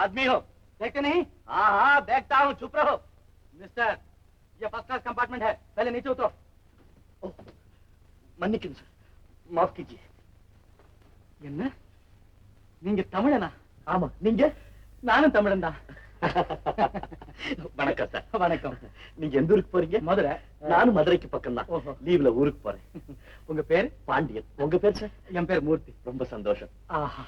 आदमी हो, देखते नहीं? हाँ हाँ देखता हूँ, चुप रहो। मिस्टर, ये फर्स्ट क्लास कंपार्टमेंट है, पहले नीचे उतरो। मन्निक्कुंग சார், माफ कीजिए। என்ன நீங்க தமிழனா? ஆமா, நீங்க? நானும் தமிழன் தான். வணக்கம் சார். வணக்கம். நீங்க எந்த ஊருக்கு போறீங்க? மதுரை. நானும் மதுரைக்கு பக்கம் தான். லீவ்ல ஊருக்கு போறேன். உங்க பேர்? பாண்டியன். உங்க பேர் சார்? என் பேர் மூர்த்தி. ரொம்ப சந்தோஷம். ஆஹா,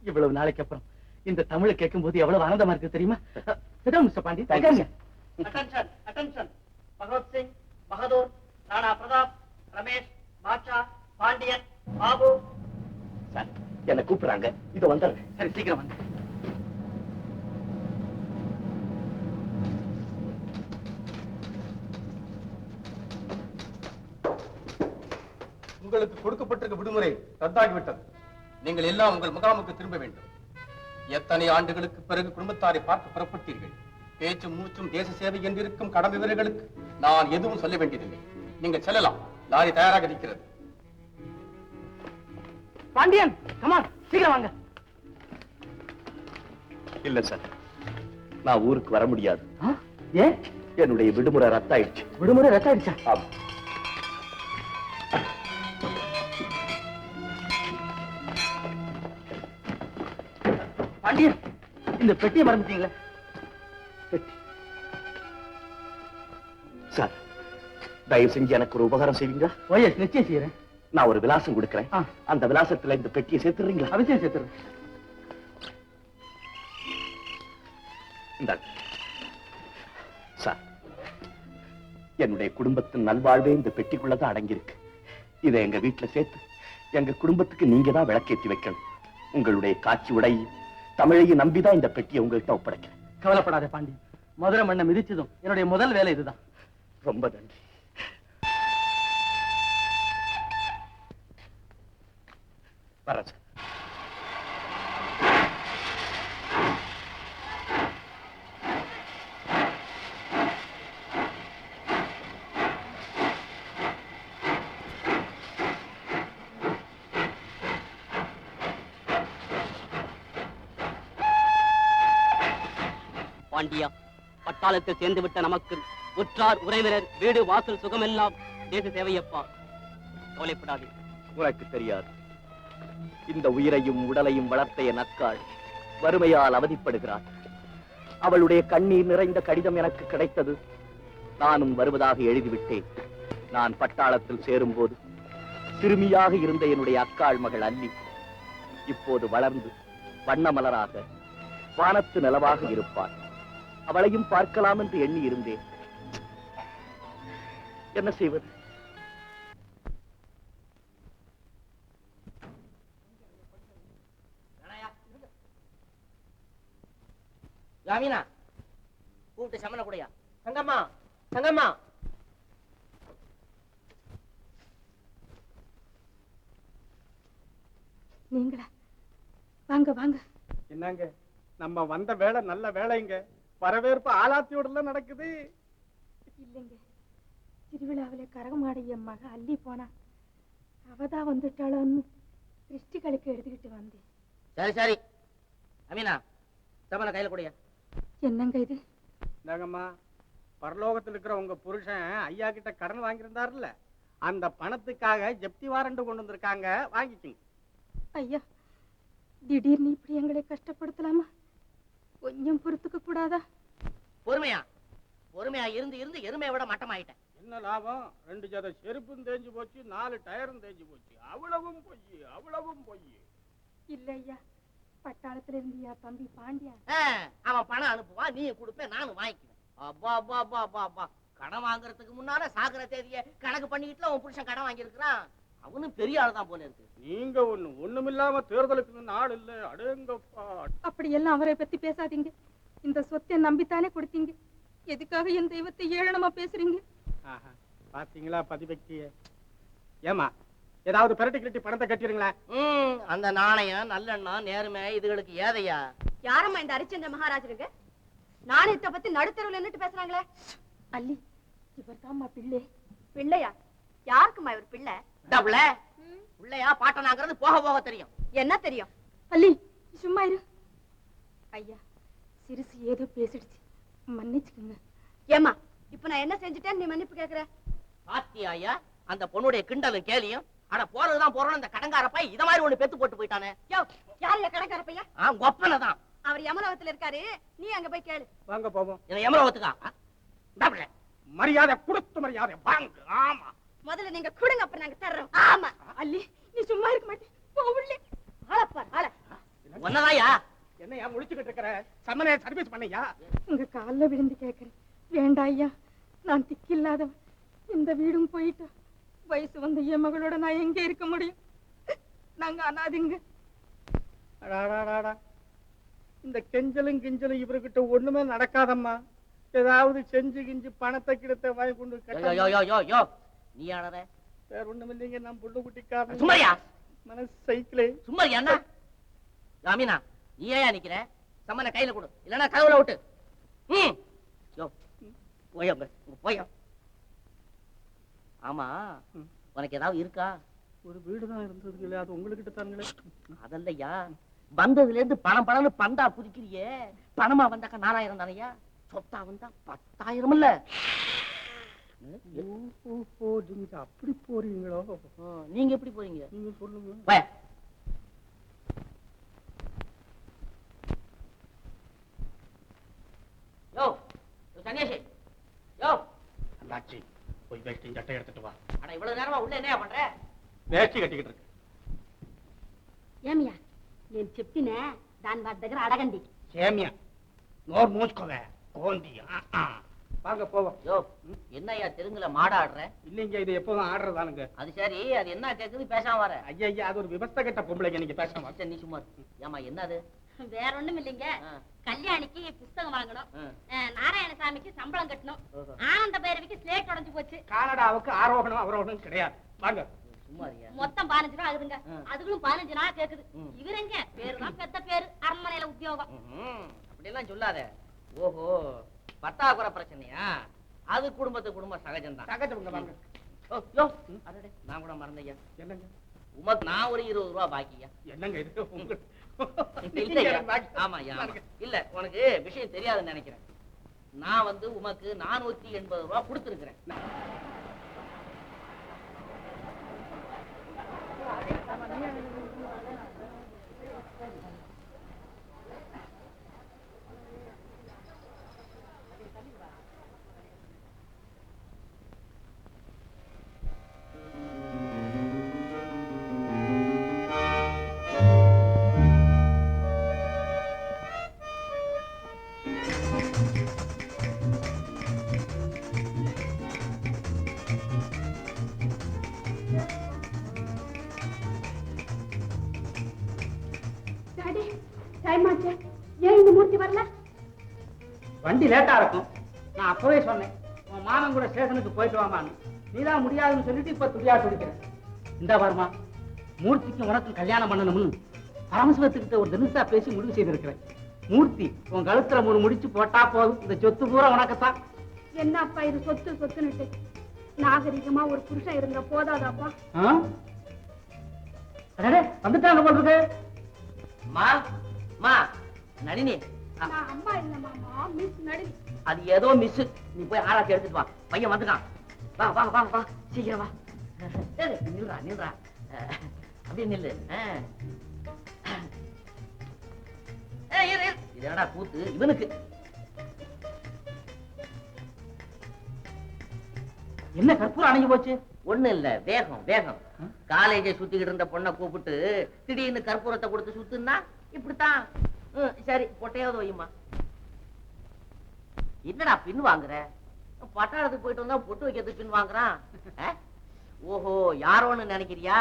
இவ்வளவு நாளைக்கு அப்புறம் இந்த தமிழை கேட்கும் போது எவ்வளவு ஆனந்தமா இருக்கு தெரியுமா? Mister Pandian. Attention attention. Bhagat Singh, Bahadur, Rana Pratap, Ramesh, Basha, Pandian, Babu. Sir, என்ன கூப்பிடுறாங்க. இத வந்துடுறேன். சரி, சீக்கிரம் வந்து. உங்களுக்கு கொடுக்கப்பட்டிருக்க விடுமுறை ரத்தாகிவிட்டது. நீங்கள் எல்லாம் உங்கள் முகாமுக்கு திரும்ப வேண்டும். எத்தனை ஆண்டுகளுக்கு பிறகு குடும்பத்தாரை பார்க்க புறப்பட்டீர்கள். பேச்சும் மூச்சும் தேச சேவை என்றிருக்கும் கடமை வீரர்களுக்கு நான் எதுவும் சொல்ல வேண்டியதில்லை. நீங்கள் செல்லலாம். லாரி தயாராக இருக்கிறது. பாண்டியன், கமான், சீக்கிரம் வாங்க. இல்ல சார், நான் ஊருக்கு வர முடியாது. ஏன்? என்னுடைய விடுமுறை ரத்தாயிடுச்சு. விடுமுறை ரத்தாயிடுச்சா? ஆமா. பாண்டியன், இந்த பெட்டியை மறந்துட்டீங்களே. சார், தயவு செஞ்சு எனக்கு ஒரு உபகாரம் செய்வீங்களா? ஓஎஸ், நிச்சயம் செய்யறேன். நான் ஒரு விலாசம் கொடுக்கிறேன். அந்த விலாசத்துல இந்த பெட்டியை சேர்த்துறீங்களா? அவசியம் சேர்த்துறேன். சார், என்னுடைய குடும்பத்தின் நல்வாழ்வே இந்த பெட்டிக்குள்ளதான் அடங்கியிருக்கு. இதை எங்க வீட்டுல சேர்த்து எங்க குடும்பத்துக்கு நீங்க தான் விளக்கேற்றி வைக்கணும். உங்களுடைய காட்சி உடையும் தமிழையும் நம்பிதான் இந்த பெட்டியை உங்கள்கிட்ட ஒப்படைக்கிறேன். கவலைப்படாத பாண்டி, மதுரை மண்ணை மிதிச்சதும் என்னுடைய முதல் வேலை இதுதான். ரொம்ப நன்றி. வரேன் சார். பாண்டியா, பட்டாளத்தில் சேர்ந்து விட்ட நமக்கு உற்றார் உறவினர் வீடு வாசல் சுகமெல்லாம் தேச சேவையப்பா. கவலைப்படாதே. உனக்கு தெரியாது, இந்த உயிரையும் உடலையும் வளர்த்த என் அக்காள் வறுமையால் அவதிப்படுகிறாள். அவளுடைய கண்ணீர் நிறைந்த கடிதம் எனக்கு கிடைத்தது. நானும் வருவதாக எழுதிவிட்டேன். நான் பட்டாளத்தில் சேரும் போது சிறுமியாக இருந்த என்னுடைய அக்காள் மகள் அல்லி இப்போது வளர்ந்து வண்ணமலராக வானத்து நிலவாக இருப்பாள். அவளையும் பார்க்கலாம் என்று எண்ணி இருந்தேன். என்ன செய்வது? யாமினா, கூப்பிட்டு சமண கூடையா. தங்கம்மா, தங்கம்மா. நீங்களா? வாங்க வாங்க. என்னங்க, நம்ம வந்த வேலை நல்ல வேலைங்க. வரவேற்பு ஆலாத்தியோட நடக்குது. இல்லைங்க, திருவிழாவில கரகமாடைய மக அள்ளி போனா அவதான் வந்துட்டாளோன்னு திருஷ்டிகளுக்கு எழுதிக்கிட்டு வந்தேன். சரி சரி, அமீனா சமண கையில கூடையா. என்னங்க இது? என்னங்கம்மா, பரலோகத்தில் இருக்கிற உங்க புருஷன் ஐயா கிட்ட கடன் வாங்கியிருந்தாருல்ல, அந்த பணத்துக்காக ஜப்தி வாரண்ட் கொண்டு வந்திருக்காங்க, வாங்கிக்கங்க. ஐயா, திடீர்னு இப்படி எங்களை கஷ்டப்படுத்தலாமா? கொஞ்சம் பொறுத்துக்க கூடாதா? பொறுமையா பொறுமையா இருந்து இருந்து எருமையை விட மட்டமாயிட்டேன். என்ன லாபம்? 2 ஜத செருப்பும் தேஞ்சு போச்சு, 4 டயரும் தேஞ்சு போச்சு. அவ்வளவும் பொய், அவ்வளவும் பொய். இல்ல ஐயா, பட்டாளத்துல இருந்தியா தம்பி பாண்டியா? அவன் பணம் அனுப்புவான், நீ கொடுப்பேன், நானும் வாங்கிக்குவேன். அப்பா அப்பா அப்பா அப்பா அப்பா, கடன் வாங்குறதுக்கு முன்னால சாகுற தேதியை கணக்கு பண்ணிக்கிட்டுல உன் புருஷன் கடன் வாங்கி இருக்கிறான். அவனும் பெரிய ஆள் தான் போல இருக்கு. நீங்க ஒண்ணுமில்லாம தேர்தலுக்கு நின்று ஆள் இல்ல. அடேங்கப்பா. அப்படி எல்லாம் அவரை பத்தி பேசாதீங்க. இந்த சொத்தை நம்பித்தானே கொடுத்தீங்க. எதுக்காக என் தெய்வத்தை ஏளனமா பேசுறீங்க? பாத்தீங்களா பதிபக்திய? ஏமா, ஏதாவது பிரட்டி கிரட்டி பணத்தை கட்டிடுங்களா? அந்த நாணயம், நல்லெண்ணம், நேர்மை இதுகளுக்கு ஏதையா? யாரம்மா இந்த ஹரிச்சந்திர மகாராஜருக்கு நாணயத்தை பத்தி நடுத்தருவில் நின்னுட்டு பேசுறாங்களே? அல்லி, இவர் தான்மா பிள்ளை. பிள்ளையா? யாருக்குமா இவர் பிள்ளை? பிள்ளையா பாட்டனாங்கிறது போக போக தெரியும். என்ன தெரியும்? அல்லி சும்மா இரு. ஐயா, சிறுசு ஏதோ பேசிடுச்சு, மன்னிச்சுக்குங்க. ஏமா இப்ப நான் என்ன செஞ்சுட்டேன்னு நீ மன்னிப்பு கேக்குற? பாத்தியா ஐயா அந்த பொண்ணுடைய கிண்டலும் கேலியும்? அட போறதுதான் போறோம், இந்த கடங்கார பையன் இத மாதிரி ஒண்ணு பெத்து போட்டு போயிட்டானே. யாரு கணக்கார பையா? கொப்பனதான். அவர் யமலோகத்துல இருக்காரு, நீ அங்க போய் கேளு. வாங்க போவோம். என்ன எமலோகத்துக்கா? மரியாதை கொடுத்து மரியாதை வாங்க. ஆமா முதல்ல நீங்க கொடுங்க, அப்புறம் நாங்க தர்றோம். ஆமா அல்லி, நீ சும்மா இருக்க மாட்டே, போ உள்ளே. ஆளப்பார் ஆள. ஒன்னதாயா? என்னையா முழிச்சுக்கிட்டு இருக்கிற? சமனே சர்வீஸ் பண்ணையா? உங்க கால்ல விழுந்து கேட்கிறேன், வேண்டா ஐயா, நான் திக்கில்லாதவன். இந்த வீடும் போயிட்டா வயசு வந்த என் மகளோட நான் எங்க இருக்க முடியும்? நாங்க அனாதிங்க. இந்த கெஞ்சலும் கிஞ்சலும் இவர்கிட்ட ஒண்ணுமே நடக்காதம்மா. ஏதாவது செஞ்சு கிஞ்சு பணத்தை கிடத்த வாங்கி கொண்டு நீ ஆனத வேற ஒண்ணும் இல்லைங்க. நான் புள்ள குட்டிக்காரன். சும்மாரியா? மனசு சைக்கிளே. சும்மாரியா என்ன? ஜாமீனா நீ ஏன் நிக்கிற? சம்மன கையில கொடு, இல்லன்னா கதவுல விட்டு. போய போய. ஆமா, உனக்கு ஏதாவது இருக்கா? ஒரு வீடுதான் இருந்தது இல்லையா? அது உங்ககிட்ட தானுங்களே. அதல்லையா, வந்ததுல இருந்து பணம் பணம்னு பந்தா புதிக்கிறியே. பணமா வந்தாக்கா 4000 தானையா, சொத்தா வந்தா 10,000 இல்ல. நீங்க அப்படி போறீங்களோ? நீங்க எப்படி போறீங்க? நீங்க சொல்லுங்க. யோ சன்னியாசி, யோ அண்ணாச்சி போய் வேஷ்டி சட்டை எடுத்துட்டு வா. அட இவ்வளவு நேரமா உள்ள என்ன பண்ற? வேஷ்டி கட்டிக்கிட்டு இருக்கு. ఏమియా నేను చెప్పినా దాని వాడి దగ్గర అడగండి. சேமியா நோர் மூச்சுக்கோவே கோந்தி. வாங்க போவோம். யோ என்னய்யா தெலுங்குல மாடாடுற? இல்லைங்க, இது எப்போதும் ஆடுறதானுங்க. அது சரி, அது என்ன கேக்குது பேசாம வர? ஐயா அது ஒரு விவஸ்த கட்ட பொம்பளைங்க. நீங்க பேசாம நீ சும்மா ஏமா என்னது? வேற ஒண்ணும் இல்லைங்க, கல்யாணிக்கு புஸ்தகம் வாங்கணும், நாராயணசாமிக்கு சம்பளம் கட்டணும், ஆனந்த பைரவிக்கு ஸ்லேட் உடைஞ்சு போச்சு, கானடாவுக்கு ஆரோகணம் அவரோகணம் கிடையாது. வாங்க. மொத்தம் 15 ரூபா ஆகுதுங்க. அதுகளும் 15 நாள் கேக்குது. இவருங்க பேருதான் பெத்த பேரு, அரண்மனையில உத்தியோகம். அப்படியெல்லாம் சொல்லாத. ஓஹோ, பத்தாக்குறை பிரச்சனையா? அது குடும்பம் சகஜம்தான். சகஜம். வாங்க. நான் கூட மறந்தையா. என்னங்க உமக்கு நான் ஒரு 20 ரூபா பாக்கியா. என்னங்க இது உங்களுக்கு? ஆமா இல்ல, உனக்கு விஷயம் தெரியாதுன்னு நினைக்கிறேன். நான் வந்து உமக்கு 480 ரூபா கொடுத்துருக்கிறேன். வண்டி லேட்டா இருக்கும். நான் அப்பவே சொன்னேன், உன் மாமன் கூட ஸ்டேஷனுக்கு போயிட்டு வாமான்னு. நீதான் முடியாதுன்னு சொல்லிட்டு இப்ப துடியா துடிக்கிறேன். இந்த பாருமா, மூர்த்திக்கு உனக்கு கல்யாணம் பண்ணணும்னு பரமசிவத்துக்கிட்ட ஒரு தினசா பேசி முடிவு செய்திருக்கிறேன். மூர்த்தி உன் கழுத்துல 3 முடிச்சு போட்டா போதும், இந்த சொத்து பூரா உனக்குத்தான். என்னப்பா இது சொத்து சொத்துன்னுட்டு? நாகரிகமா ஒரு புருஷன் இருந்த போதாதாப்பா? வந்துட்டாங்க போட்டுருக்கு. நளினி, அம்மா இல்ல மாமா, மிஸ் நளினி. அது ஏதோ மிஸ். நீ போய் ஆராய்ச்சி எடுத்துட்டு வா. பையன் வந்துட்டான். வா வா வா வா, சீக்கிரம் வா. நில்றா நில்றா, அப்படியே நில்லு. இது என்னடா கூத்து இவனுக்கு? என்ன கற்பூரம் அணைஞ்சு போச்சு? ஒண்ணு இல்ல, வேகம் வேகம். காலேஜை சுத்திக்கிட்டு இருந்த பொண்ணை கூப்பிட்டு திடீர்னு கற்பூரத்தை கொடுத்து சுத்துனா இப்படித்தான். சரி, பொட்டையாவது வையுமா. என்னடா பின் வாங்குற? பட்டாளத்துக்கு போயிட்டு வந்தா பொட்டு வைக்கிறதுக்கு பின் வாங்குறான். ஓஹோ, யாரோன்னு நினைக்கிறியா?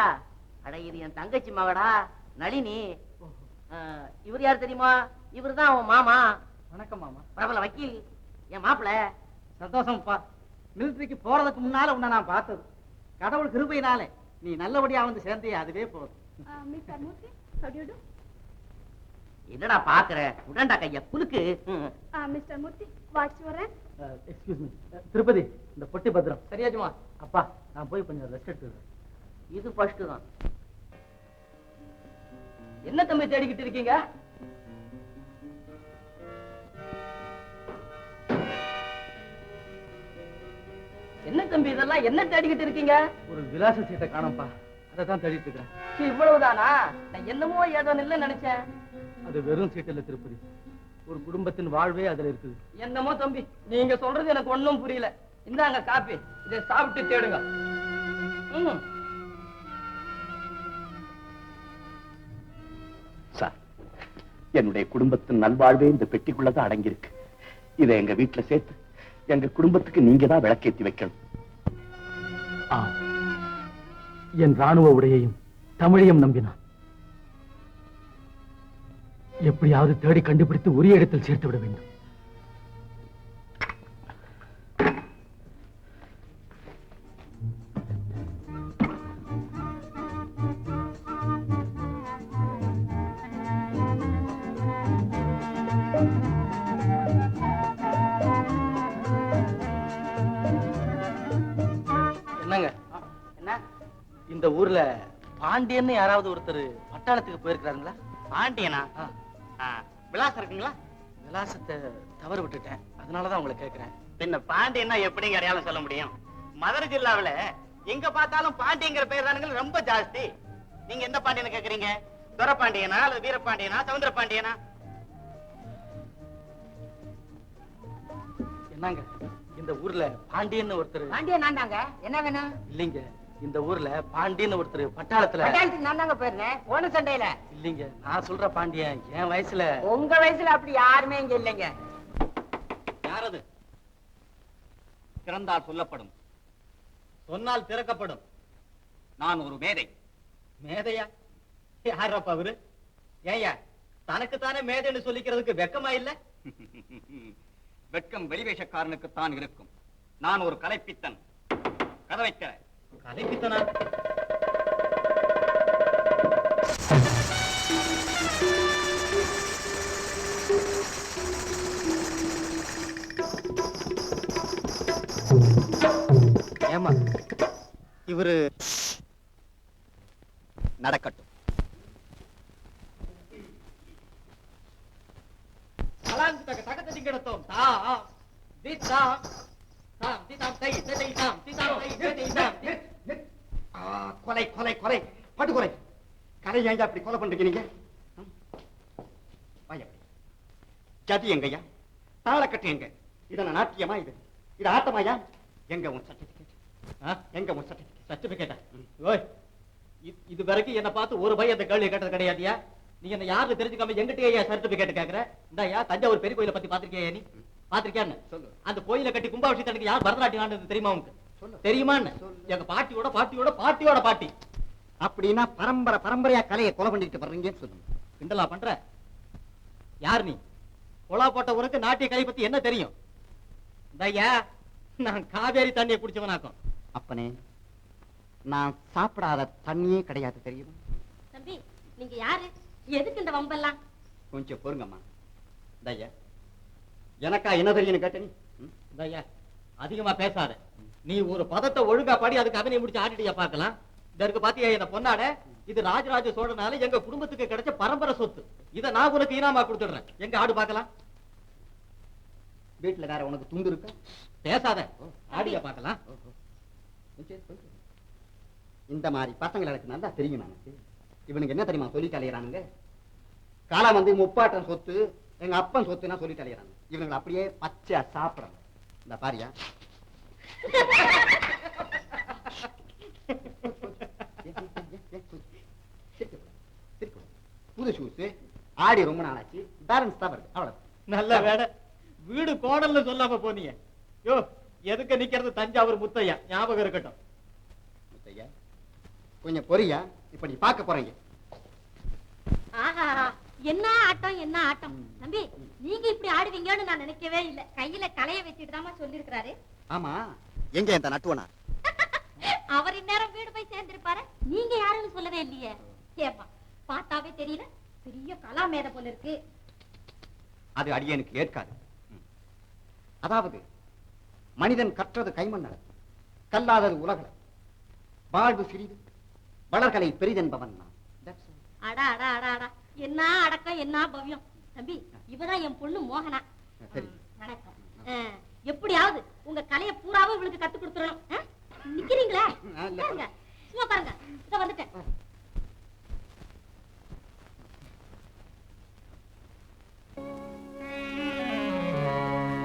அட இது என் தங்கச்சி மகடா நளினி. இவர் யார் தெரியுமா? இவருதான் அவன் மாமா. வணக்கம் மாமா. பிரபல வக்கீல், என் மாப்பிள்ள. சந்தோஷம்ப்பா. மிலிட்டரிக்கு போறதுக்கு முன்னால உன்னை நான் பார்த்தது. கடவுள் கிருபையினாலே நீ நல்லபடியா வந்து சேர்ந்தே, அதுவே போதும். Mister Murthy, how do you do? என்னடா பாக்குற? உடன்டா கைய குலுக்கு. மிஸ்டர் மூர்த்தி, வாட்ச் வரேன். எக்ஸ்கியூஸ் மீ திருப்பதி, இந்த பொட்டி பத்திரம் சரியாச்சுமா? அப்பா நான் போய் கொஞ்சம் ரெஸ்ட் எடுத்துக்கிறேன். இது ஃபர்ஸ்ட் தான். என்ன தம்பி தேடிக்கிட்டு இருக்கீங்க? என்ன தம்பி இதெல்லாம் என்ன தேடிக்கிட்டு இருக்கீங்க? ஒரு விலாச சீட்டை காணோம்ப்பா, அதை தான் தேடிட்டு இருக்கிறேன். இவ்வளவுதானா? நான் என்னமோ ஏதோ இல்ல நினைச்சேன். அது வெறும் சீட்டு இல்ல திருப்பதி, ஒரு குடும்பத்தின் வாழ்வே அதுல இருக்குது. என்னமோ தம்பி நீங்க சொல்றது எனக்கு ஒண்ணும் புரியல. இந்தாங்க காப்பி, இதை சாப்பிட்டு தேடுங்க. சார், என்னுடைய குடும்பத்தின் நல்வாழ்வே இந்த பெட்டிக்குள்ளதான் அடங்கியிருக்கு. இதை எங்க வீட்டுல சேர்த்து எங்க குடும்பத்துக்கு நீங்க தான் விளக்கேத்தி வைக்கணும். என் ராணுவ உடையையும் தமிழையும் நம்பினான். எப்படியாவது தேடி கண்டுபிடித்து உரிய இடத்தில் சேர்த்து விட வேண்டும். என்னங்க என்ன இந்த ஊர்ல பாண்டியன்னு யாராவது ஒருத்தர் பட்டாளத்துக்கு போயிருக்கிறாருங்களா? பாண்டியனா? விலாசம் இருக்குங்களா? விலாசத்தை தவறு விட்டுட்டேன், அதனாலதான் உங்களை கேட்கிறேன். பின்ன பாண்டியன்னா எப்படிங்க அடையாளம் சொல்ல முடியும்? மதுரை ஜில்லாவில எங்க பார்த்தாலும் பாண்டியங்கிற பேர் தானுங்க ரொம்ப ஜாஸ்தி. நீங்க எந்த பாண்டியனை கேக்குறீங்க? துரப்பாண்டியனா அல்லது வீரபாண்டியனா சவுந்தர பாண்டியனா? என்னங்க இந்த ஊர்ல பாண்டியன்னு ஒருத்தர்? பாண்டியன் நான் தாங்க. என்ன வேணும்? இல்லைங்க, இந்த ஊர்ல பாண்டியன்னு ஒருத்தர் பட்டாளத்துல. பட்டாளத்துக்கு நான் தாங்க போயிருந்தேன் போன சண்டையில. இல்லைங்க, நான் சொல்ற பாண்டியன் என் வயசுல. உங்க வயசுல அப்படி யாருமே இங்க இல்லைங்க. யாரது? திறந்தால் சொல்லப்படும், சொன்னால் திறக்கப்படும். நான் ஒரு மேதை. மேதையா? யாரப்பா அவரு? ஏயா தனக்குத்தானே மேதைன்னு சொல்லிக்கிறதுக்கு வெக்கமா இல்ல? வெட்கம் வெளிவேஷக்காரனுக்குத்தான் இருக்கும். நான் ஒரு கலைப்பித்தன். கதவை திற. கலைப்பித்தனா? ஏமா இவரு நடக்கட்டும். கொலை கொலை கொலை படுகொலை. கலை ஏங்க அப்படி கொலை பண்றீங்க நீங்க? ஜதி எங்கய்யா? தாளக்கட்டு எங்க? இதன நாட்டியமா? இது ஆட்டமாயா? எங்க உன் சர்டிபிகேட்? எங்க உன் சர்டிபிகேட்? சர்டிபிகேட்டா? ஓய், இது வரைக்கும் என்ன பார்த்து ஒரு பையன் அந்த கேள்வி கேட்டது கிடையாதியா? நீ என்ன யாரு தெரிஞ்சுக்காம எங்கிட்டே சர்டிபிகேட் கேக்குற? இந்தாயா தஞ்சாவூர் பெரிய கோயிலை பத்தி பாத்திருக்கியா? நீ பாத்திருக்கியான்னு சொல்லு. அந்த கோயிலை கட்டி கும்பாபிஷேகத்துக்கு யார் பரதநாட்டியம் ஆனது தெரியுமா உனக்கு? தெரியுமான்னு? எங்க பாட்டியோட பாட்டியோட பாட்டியோட பாட்டி. அப்படின்னா பரம்பரை பரம்பரையா கலையை கொலை பண்ணிட்டு வர்றீங்கன்னு சொல்லுங்க. கிண்டலா பண்ற? யார் நீ? கொலா போட்ட உனக்கு நாட்டிய கலை பத்தி என்ன தெரியும்? இந்தாயா நான் காவேரி தண்ணியை குடிச்சவனாக்கும். அப்பனே, நான் சாப்பிடாத தண்ணியே கிடையாது தெரியுமா? தம்பி நீங்க யாரு? எதுக்கு இந்த வம்பெல்லாம்? கொஞ்சம் பொறுங்கம்மா. தய்யா எனக்கா என்ன தெரியும்னு கேட்ட நீ? இந்தாயா அதிகமா பேசாத. நீ ஒரு பதத்தை ஒழுங்கா பாடி அதுக்கு அவனை முடிச்சு ஆடிட்டியா பார்க்கலாம். இதற்கு பாத்தியா என்ன பொன்னாட? இது ராஜராஜ சோழனால எங்க குடும்பத்துக்கு கிடைச்ச பரம்பரை சொத்து. இத நான் உனக்கு இனாமா கொடுத்துடுறேன். எங்க ஆடு பார்க்கலாம். வீட்டுல வேற உனக்கு துண்டு இருக்கா? பேசாத, ஆடியா பார்க்கலாம். இந்த மாதிரி பசங்களை எனக்கு நல்லா தெரியும். எனக்கு இவனுக்கு என்ன தெரியுமா சொல்லிட்டு அலையிறானுங்க? காலம் வந்து முப்பாட்டம் சொத்து, எங்க அப்பன் சொத்துனா சொல்லிட்டு அலையிறாங்க. இவனுங்களை அப்படியே பச்சையா சாப்பிடறாங்க. இந்த பாரியா புது ஷூஸ் ஆடி ரொம்ப நாளாச்சு, பேலன்ஸ் தான் வருது. அவ்வளவு நல்ல வேலை வீடு கோடல்னு சொல்லாம போனீங்க. யோ எதுக்கு நிக்கிறது? தஞ்சாவூர் முத்தையா ஞாபகம் இருக்கட்டும். முத்தையா கொஞ்சம் பொரியா, இப்ப நீ பார்க்க போறீங்க. ஆஹா என்ன ஆட்டம் என்ன ஆட்டம். தம்பி நீங்க இப்படி ஆடுவீங்கன்னு நான் நினைக்கவே இல்ல. கையில கலைய வச்சுட்டு தான் சொல்லிருக்காரு. ஆமா, எங்க இந்த நட்டுவனா? அவர் இந்நேரம் வீடு போய் சேர்ந்திருப்பாரு. நீங்க யாருன்னு சொல்லவே இல்லையே. ஏப்பா பார்த்தாவே தெரியல, பெரிய கலாமேத போல இருக்கு. அது அடியனுக்கு ஏற்காது. அதாவது மனிதன் கற்றது கைமண்ண, கல்லாதது உலகள. வாழ்வு சிறிது, வளர்கலை பெரிதென்பவன் நான். அடா அடா அடா அடா, என்ன அடக்கம் என்ன பவ்யம். தம்பி இவதான் என் பொண்ணு மோகனா. சரி. வணக்கம். எப்படியாவது உங்க கலையை பூராவும் இவளுக்கு கத்து கொடுத்துறணும். நிக்கிறீங்களா? உட்காருங்க. சும்மா பாருங்க. இத வந்துட்டேன்.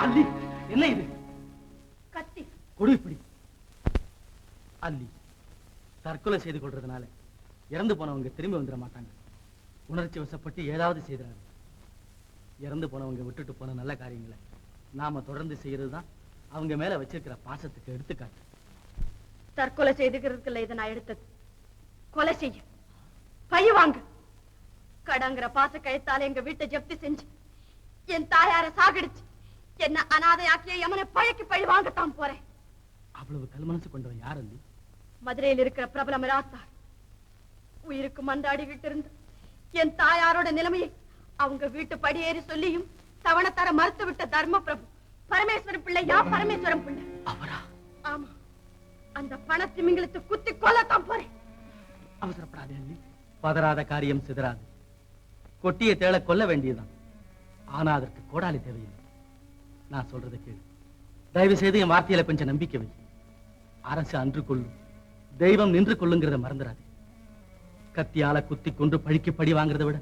அல்லி, என்ன இது? கத்தி. கொடு இப்படி. அல்லி, தற்கொலை செய்து கொள்றதுனால இறந்து போனவங்க திரும்பி வந்துட மாட்டாங்க. உணர்ச்சி வசப்பட்டு ஏதாவது செய்யறாங்க. இறந்து போனவங்க விட்டுட்டு போன நல்ல காரியங்களை நாம தொடர்ந்து செய்யறதுதான் அவங்க மேல வச்சிருக்கிற பாசத்துக்கு எடுத்துக்காட்டு. தற்கொலை செய்துக்கிறதுக்கு இல்ல இதை நான் எடுத்தது. கொலை செய்ய, பழி வாங்க, கடங்கிற பாச கயத்தால எங்க வீட்டை ஜப்தி செஞ்சு என் தாயார சாகடிச்சு என்ன அனாதையாக்கிய யமனை பழக்கி பழி வாங்கத்தான் போறேன். அவ்வளவு கல்மனசு கொண்டவன் யார் அல்லி? மதுரையில் இருக்கிற பிரபல மிராத்தார். உயிருக்கு மன்றாடிக்கிட்டு இருந்து என் தாயாரோட நிலைமையை அவங்க வீட்டு படியேறி சொல்லியும் தவணத்தர மறுத்து விட்ட தர்ம பிரபு பரமேஸ்வரன் பிள்ளை. யா பரமேஸ்வரன் பிள்ளை அவரா? ஆமா, அந்த பணத்திமிங்களுக்கு குத்தி கொல்லத்தான் போறேன். அவசரப்படாதே அல்லி. பதறாத காரியம் சிதறாது. கொட்டிய தேள கொல்ல வேண்டியதுதான். ஆனா அதற்கு கோடாலி தேவையில்லை. நான் சொல்றதை கேளு. தயவு செய்து என் வார்த்தையில கொஞ்சம் நம்பிக்கை வை. அரசு அன்று கொள்ளும், தெய்வம் நின்று கொள்ளுங்கிறத மறந்துடாது. கத்தியால குத்தி கொண்டு பழிக்கு படி வாங்குறதை விட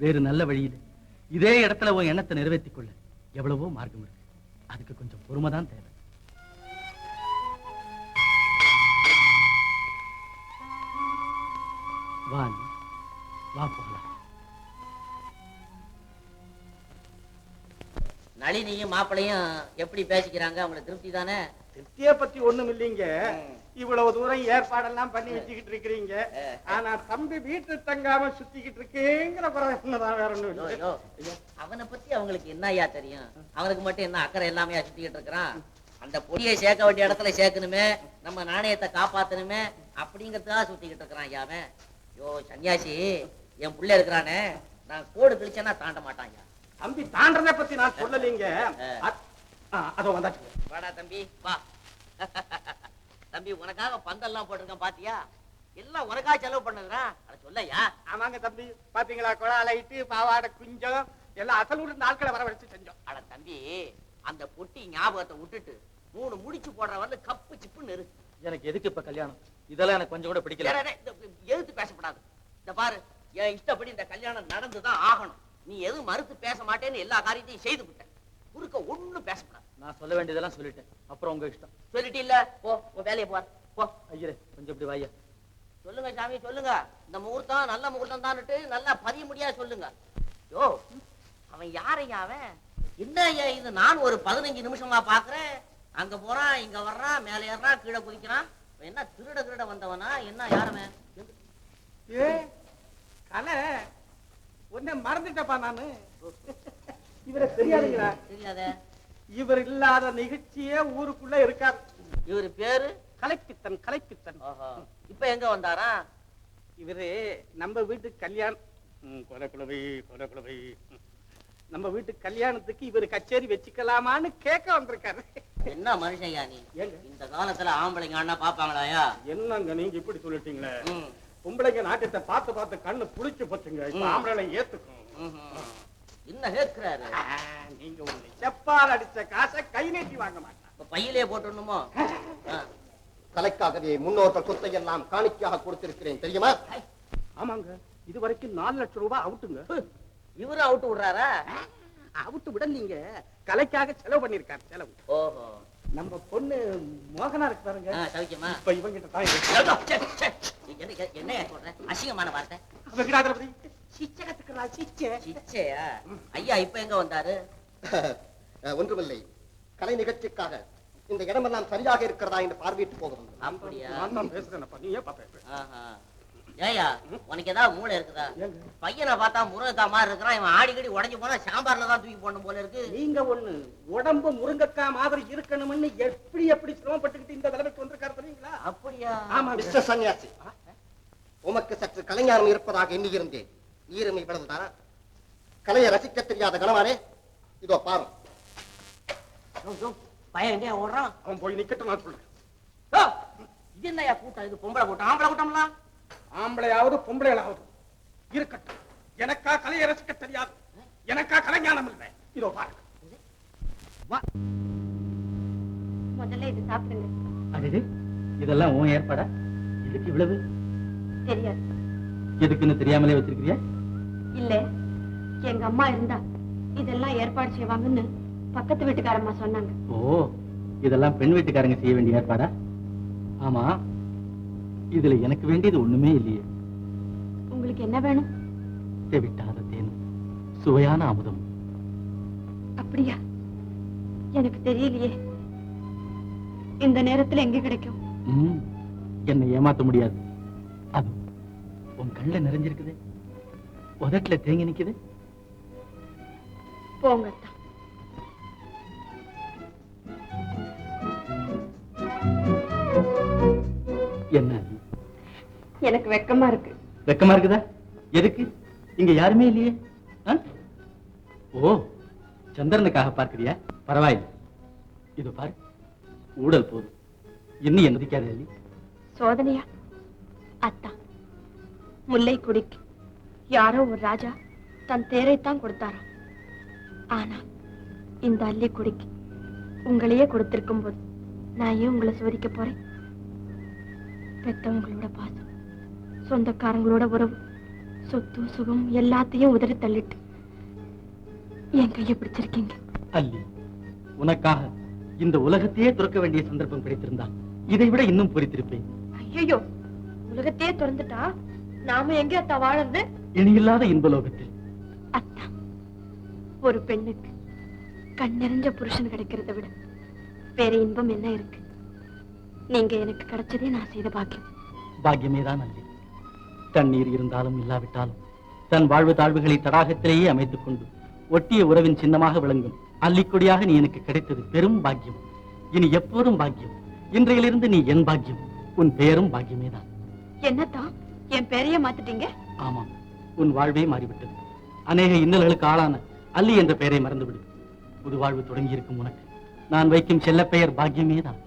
வேறு நல்ல வழியில இதே இடத்துல உன் எண்ணத்தை நிறைவேற்றிக் கொள்ள எவ்வளவோ மார்க்கம் இருக்கு. அதுக்கு கொஞ்சம் பொறுமைதான் தேவை. வா அண்ணி, வா போகலாம். நளினியும் மாப்பிளையும் எப்படி பேசிக்கிறாங்க? அவங்களை திருப்தி தானே? திருப்தியை பத்தி ஒண்ணும் இல்லைங்க. இவ்வளவு தூரம் ஏற்பாடெல்லாம் பண்ணி வச்சுக்கிட்டு இருக்கிறீங்க. ஆனா தம்பி வீட்டு தங்காம சுத்திக்கிட்டு இருக்கேங்கிற குறைதான், வேற ஒண்ணும் இல்லை. அவனை பத்தி அவங்களுக்கு என்னையா தெரியும்? அவனுக்கு மட்டும் என்ன அக்கறை எல்லாமே சுத்திக்கிட்டு இருக்கிறான்? அந்த பொடியை சேர்க்க வேண்டிய இடத்துல சேர்க்கணுமே, நம்ம நாணயத்தை காப்பாத்தணுமே அப்படிங்கறதுக்காக சுத்திக்கிட்டு இருக்கிறான் யாவன். யோ சன்னியாசி, என் புள்ள இருக்கிறானே, நான் கோடு கிழிச்சேன்னா தாண்ட மாட்டான். தம்பி தாண்டறதை பத்தி நான் சொல்லலீங்க. அதோ வந்தாச்சு. வாடா தம்பி வா. தம்பி உனக்காக பந்தெல்லாம் போட்டிருக்கேன் பாத்தியா? எல்லாம் உனக்காக செலவு பண்ணதுடா. அத சொல்லையா? ஆமாங்க தம்பி, பாத்தீங்களா? குழாலைட்டு பாவாடை குஞ்சம் எல்லாம் அசலூர் நாட்களை வர வச்சு செஞ்சோம். அட தம்பி, அந்த பொட்டி ஞாபகத்தை விட்டுட்டு 3 முடிச்சு போடுற வரல கப்பு சிப்புன்னு இரு. எனக்கு எதுக்கு இப்ப கல்யாணம்? இதெல்லாம் எனக்கு கொஞ்சம் கூட பிடிக்கல. எதிர்த்து பேசப்படாது. இந்த பாரு, என் இஷ்டப்படி இந்த கல்யாணம் நடந்துதான் ஆகணும். நீ எதுவும் மறுத்து பேச மாட்டேன்னு எல்லா காரியத்தையும் செய்து விட்ட. குறுக்க ஒண்ணும் பேசப்படாது. நான் சொல்ல வேண்டியதெல்லாம் சொல்லிட்டேன். அப்புறம் உங்க இஷ்டம். சொல்லிட்டு இல்ல, போ உன் வேலையை போ. ஐயரே, கொஞ்சம் இப்படி வாயா. சொல்லுங்க சாமி, சொல்லுங்க. இந்த முகூர்த்தம் நல்ல முகூர்த்தம் தான்னுட்டு நல்லா பதிய முடியாது சொல்லுங்க. யோ, அவன் யாரையா அவன்? என்ன ஐயா இது? நான் ஒரு 15 நிமிஷமா பாக்குறேன். அங்க போறான், இங்க வர்றான், மேல ஏறான், கீழே குதிக்கிறான். என்ன திருட வந்தவனா? என்ன யாரவன்? ஏ கலை, உன்னை மறந்துட்டப்பா நானு. இவரை தெரியாதுங்களா? தெரியாத. இவர் இல்லாத நிகழ்ச்சியே ஊருக்குள்ள இருக்காரு. இவரு பேரு கலைப்பித்தன். கலைப்பித்தன். இப்ப எங்க வந்தாரா? இவரு நம்ம வீட்டு கல்யாணம், கொலை நம்ம வீட்டு கல்யாணத்துக்கு இவரு கச்சேரி வச்சுக்கலாமான்னு கேட்க வந்திருக்காரு. என்ன மனுஷன்யா நீ? இந்த காலத்துல ஆம்பளைங்க அண்ணா பாப்பாங்களாயா? என்னங்க நீங்க இப்படி சொல்லிட்டீங்களே. பொம்பளைங்க நாட்டத்தை பார்த்து பார்த்து கண்ணு புளிச்சு போச்சுங்க. இப்ப ஆம்பளை ஏத்துக்கும். என்ன கேட்கிறாரு? நீங்க ஒண்ணு செப்பால் அடிச்ச காசை கை நீட்டி வாங்க மாட்டாங்க. பையிலே போட்டுணுமோ? கலைக்காகவே முன்னோர்கள் சொத்தை எல்லாம் காணிக்கையாக கொடுத்திருக்கிறேன் தெரியுமா? ஆமாங்க, இது வரைக்கும் 4 லட்சம் ரூபாய் அவுட்டுங்க. இவரு அவுட்டு விடுறாரா? அவுட்டு விட நீங்க கலைக்காக செலவு பண்ணிருக்காரு. செலவு. ஓஹோ. நம்ம பொண்ணு மோகனா இருக்கு பாருங்க. சௌக்கியமா? இப்ப இவங்கிட்ட தான் என்ன சொல்ற? அசிங்கமான வார்த்தை. சிச்சையா? ஐயா இப்ப எங்க வந்தாரு? ஒன்றுமில்லை, கலை நிகழ்ச்சிக்காக இந்த இடமெல்லாம் சரியாக இருக்கிறதா என்று பார்வையிட்டு போக வந்தோம். அப்படியா? நான் தான் பேசுறேன். நீ ஏன் பாப்ப? ஏயா, உனக்கு ஏதாவது மூளை இருக்குதா? பையனை பார்த்தா முருங்கக்காய் மாதிரி இருக்கிறான். இவன் ஆடிக்கடி உடஞ்சு போனா சாம்பார்ல தான் தூக்கி போடணும் போல இருக்கு. நீங்க ஒண்ணு உடம்பு முருங்கக்காய் மாதிரி இருக்கணும்னு எப்படி சிரமப்பட்டுக்கிட்டு இந்த நிலைமைக்கு வந்திருக்காரு தெரியுங்களா? அப்படியா? ஆமா மிஸ்டர் சன்னியாசி, உமக்கு சற்று கலைஞானம் இருப்பதாக எண்ணியிருந்தேன். ஈரமை இவ்வளவுதானா? கலையை ரசிக்க தெரியாத கணவானே, இதோ பாரு. பையன் எங்க ஓடுறான்? அவன் போய் நிக்கட்டும், நான் சொல்றேன். இது என்னையா கூட்டம்? இது பொம்பளை கூட்டம், ஆம்பளை கூட்டம்லாம்? ஆம்பளையாவது பொம்பளையாவது இருக்கட்டும். எனக்கா கலையை ரசிக்க தெரியாது, எனக்கா கலைஞானம் இல்லை. இதோ பாருங்க. முதல்ல இது சாப்பிடுங்க. அது இதெல்லாம் உன் ஏற்பாடா? இதுக்கு இவ்வளவு தெரியாது. எதுக்குன்னு தெரியாமலே வச்சிருக்கிறியா? இல்ல, எங்க அம்மா இருந்தா இதெல்லாம் ஏற்பாடு செய்வாங்கன்னு பக்கத்து வீட்டுக்காரம்மா சொன்னாங்க. ஓ, இதெல்லாம் பெண் வீட்டுக்காரங்க செய்ய வேண்டிய ஏற்பாடா? ஆமா, இதுல எனக்கு வேண்டியது ஒண்ணுமே இல்லையே. உங்களுக்கு என்ன வேணும்? விட்டாத தேனும் சுவையான அமுதம். அப்படியா? எனக்கு தெரியலையே. இந்த நேரத்துல எங்க கிடைக்கும்? என்னை ஏமாத்த முடியாது. அது உன் கண்ணுல நிறைஞ்சிருக்குது, உதட்டுல தேங்கி நிக்குது. போங்க. என்ன எனக்கு வெக்கமா இருக்கு. வெக்கமா இருக்குதா? எதுக்கு? இங்க யாருமே இல்லையே. ஓ, சந்திரனுக்காக பார்க்கிறியா? பரவாயில்லை. இது பாரு, ஊடல் போதும், இன்னும் எந்திரிக்காத. சோதனையா? அத்தா, முல்லை குடிக்கு யாரோ ஒரு ராஜா தன் தேரைத்தான் கொடுத்தாராம். ஆனா இந்த அல்லி குடிக்கு உங்களையே கொடுத்திருக்கும் போது நான் ஏன் உங்களை சோதிக்க போறேன்? பெத்தவங்களோட பாசம், சொந்தக்காரங்களோட உறவு, சொத்து சுகம் எல்லாத்தையும் உதறி தள்ளிட்டு என் கையை பிடிச்சிருக்கீங்க. அல்லி, உனக்காக இந்த உலகத்தையே துறக்க வேண்டிய சந்தர்ப்பம் கிடைத்திருந்தால் இதை விட இன்னும் பொறித்திருப்பேன். ஐயோ, உலகத்தையே திறந்துட்டா நாம எங்க அத்தா வாழறது? இனியில்லாத இன்பலோகத்தில். அத்தா, ஒரு பெண்ணுக்கு கண் நிறைஞ்ச புருஷன் கிடைக்கிறத விட வேற இன்பம் என்ன இருக்கு? நீங்க எனக்கு கிடைச்சதே நான் செய்த பாக்கியம். பாக்கியமே தான் அல்லி. தண்ணீர் இருந்தாலும் இல்லாவிட்டாலும் தன் வாழ்வு தாழ்வுகளை தடாகத்திலேயே அமைத்துக் கொண்டு ஒட்டிய உறவின் சின்னமாக விளங்கும் அல்லிக்கொடியாக நீ எனக்கு கிடைத்தது பெரும் பாக்கியம். இனி எப்போதும் பாக்கியம். இன்றையிலிருந்து நீ என் பாக்கியம், உன் பெயரும் பாக்கியமே தான். என்னத்தான் என் பெயரையே மாத்திட்டீங்க? ஆமாம், உன் வாழ்வே மாறிவிட்டது. அநேக இன்னல்களுக்கு ஆளான அல்லி என்ற பெயரை மறந்துவிடு. புது வாழ்வு தொடங்கி இருக்கும் உனக்கு நான் வைக்கும் செல்ல பெயர் பாக்கியமே தான்.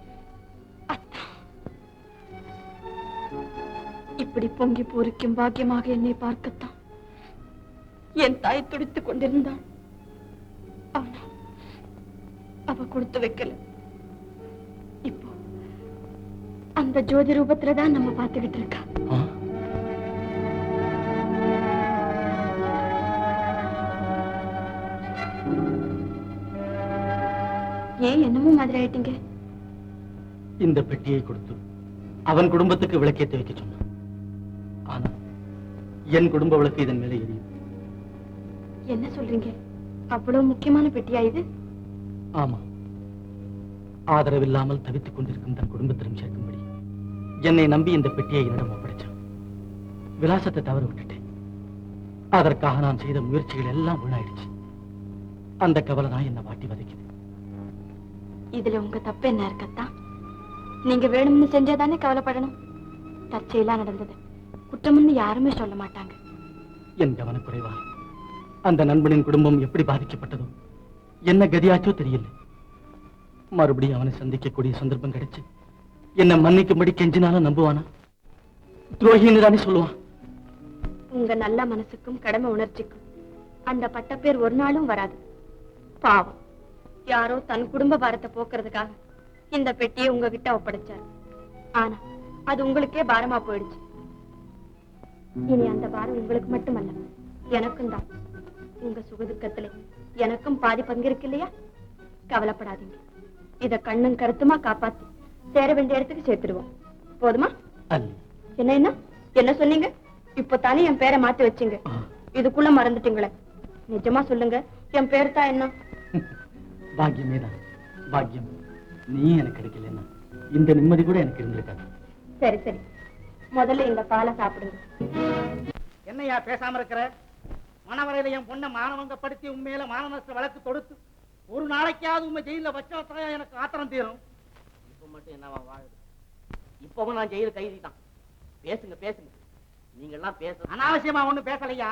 இப்படி பொங்கி பூரிக்கும் பாக்கியமாக என்னை பார்க்கத்தான் என் தாய் துடித்துக் கொண்டிருந்தாள். ஆனா அவ கொடுத்து வைக்கல. இப்போ அந்த ஜோதி ரூபத்துலதான் நம்ம பார்த்துக்கிட்டு இருக்கா. ஏன் என்னமோ மாதிரி ஆயிட்டீங்க? இந்த பெட்டியை கொடுத்து அவன் குடும்பத்துக்கு விளக்கேற்றி வைக்க சொன்னான். ஆனா என் குடும்ப விளக்கு இதன் மேலே எரியும். என்ன சொல்றீங்க? அவ்வளவு முக்கியமான பெட்டியா இது? ஆமா, ஆதரவில்லாமல் தவித்துக் கொண்டிருக்கும் தன் குடும்பத்திலும் சேர்க்கும்படி என்னை நம்பி இந்த பெட்டியை என்னிடம் ஒப்படைச்சான். விலாசத்தை தவறு விட்டுட்டேன். அதற்காக நான் செய்த முயற்சிகள் எல்லாம் வீணாயிடுச்சு. அந்த கவலை தான் என்ன வாட்டி வதைக்குது. இதுல உங்க தப்பு என்ன இருக்கத்தான்? நீங்க வேணும்னு செஞ்சாதானே கவலைப்படணும். தற்செயலா நடந்தது, குற்றம்னு யாருமே சொல்ல மாட்டாங்க. என் கவனக்குறைவா அந்த நண்பனின் குடும்பம் எப்படி பாதிக்கப்பட்டதோ, என்ன கதியாச்சோ தெரியல. மறுபடியும் அவனை சந்திக்கக்கூடிய சந்தர்ப்பம் கிடைச்சு என்ன மன்னிக்கும்படி கெஞ்சினாலும் நம்புவானா? துரோகின்னு தானே சொல்லுவான். உங்க நல்ல மனசுக்கும் கடமை உணர்ச்சிக்கும் அந்த பட்டப்பேர் ஒரு நாளும் வராது. பாவம், யாரோ தன் குடும்ப பாரத்தை போக்குறதுக்காக இந்த பெட்டியை உங்ககிட்ட ஒப்படைச்சார். ஆனா அது உங்களுக்கே பாரமா போயிடுச்சு. இனி அந்த பாரம் உங்களுக்கு மட்டுமல்ல, எனக்கும் தான். உங்க சுகதுக்கத்துல எனக்கும் பாதி பங்கு இருக்கு இல்லையா? கவலைப்படாதீங்க. இத கண்ணும் கருத்துமா காப்பாத்தி சேர வேண்டிய இடத்துக்கு சேர்த்துடுவோம். போதுமா? என்ன என்ன என்ன சொன்னீங்க? இப்ப தானே என் பேரை மாத்தி வச்சீங்க, இதுக்குள்ள மறந்துட்டீங்களே. நிஜமா சொல்லுங்க, என் பேர் தான் என்ன? பாக்கியமே தான். பாக்கியம் நீ எனக்கு கிடைக்கலன்னா இந்த நிம்மதி கூட எனக்கு இருந்திருக்காது. சரி சரி, முதல்ல இந்த பாலை சாப்பிடுங்க. என்னையா பேசாம இருக்கிற? மனவரையில என் பொண்ணை மானவங்க படுத்தி உண்மையில மானநஷ்ட வழக்கு தொடுத்து ஒரு நாளைக்காவது உண்மை ஜெயில வச்சாதான் எனக்கு ஆத்திரம் தீரும். இப்ப மட்டும் என்னவா வாழுது? இப்பவும் நான் ஜெயில கைதி தான். பேசுங்க பேசுங்க, நீங்க எல்லாம் பேச அனாவசியமா ஒண்ணு பேசலையா?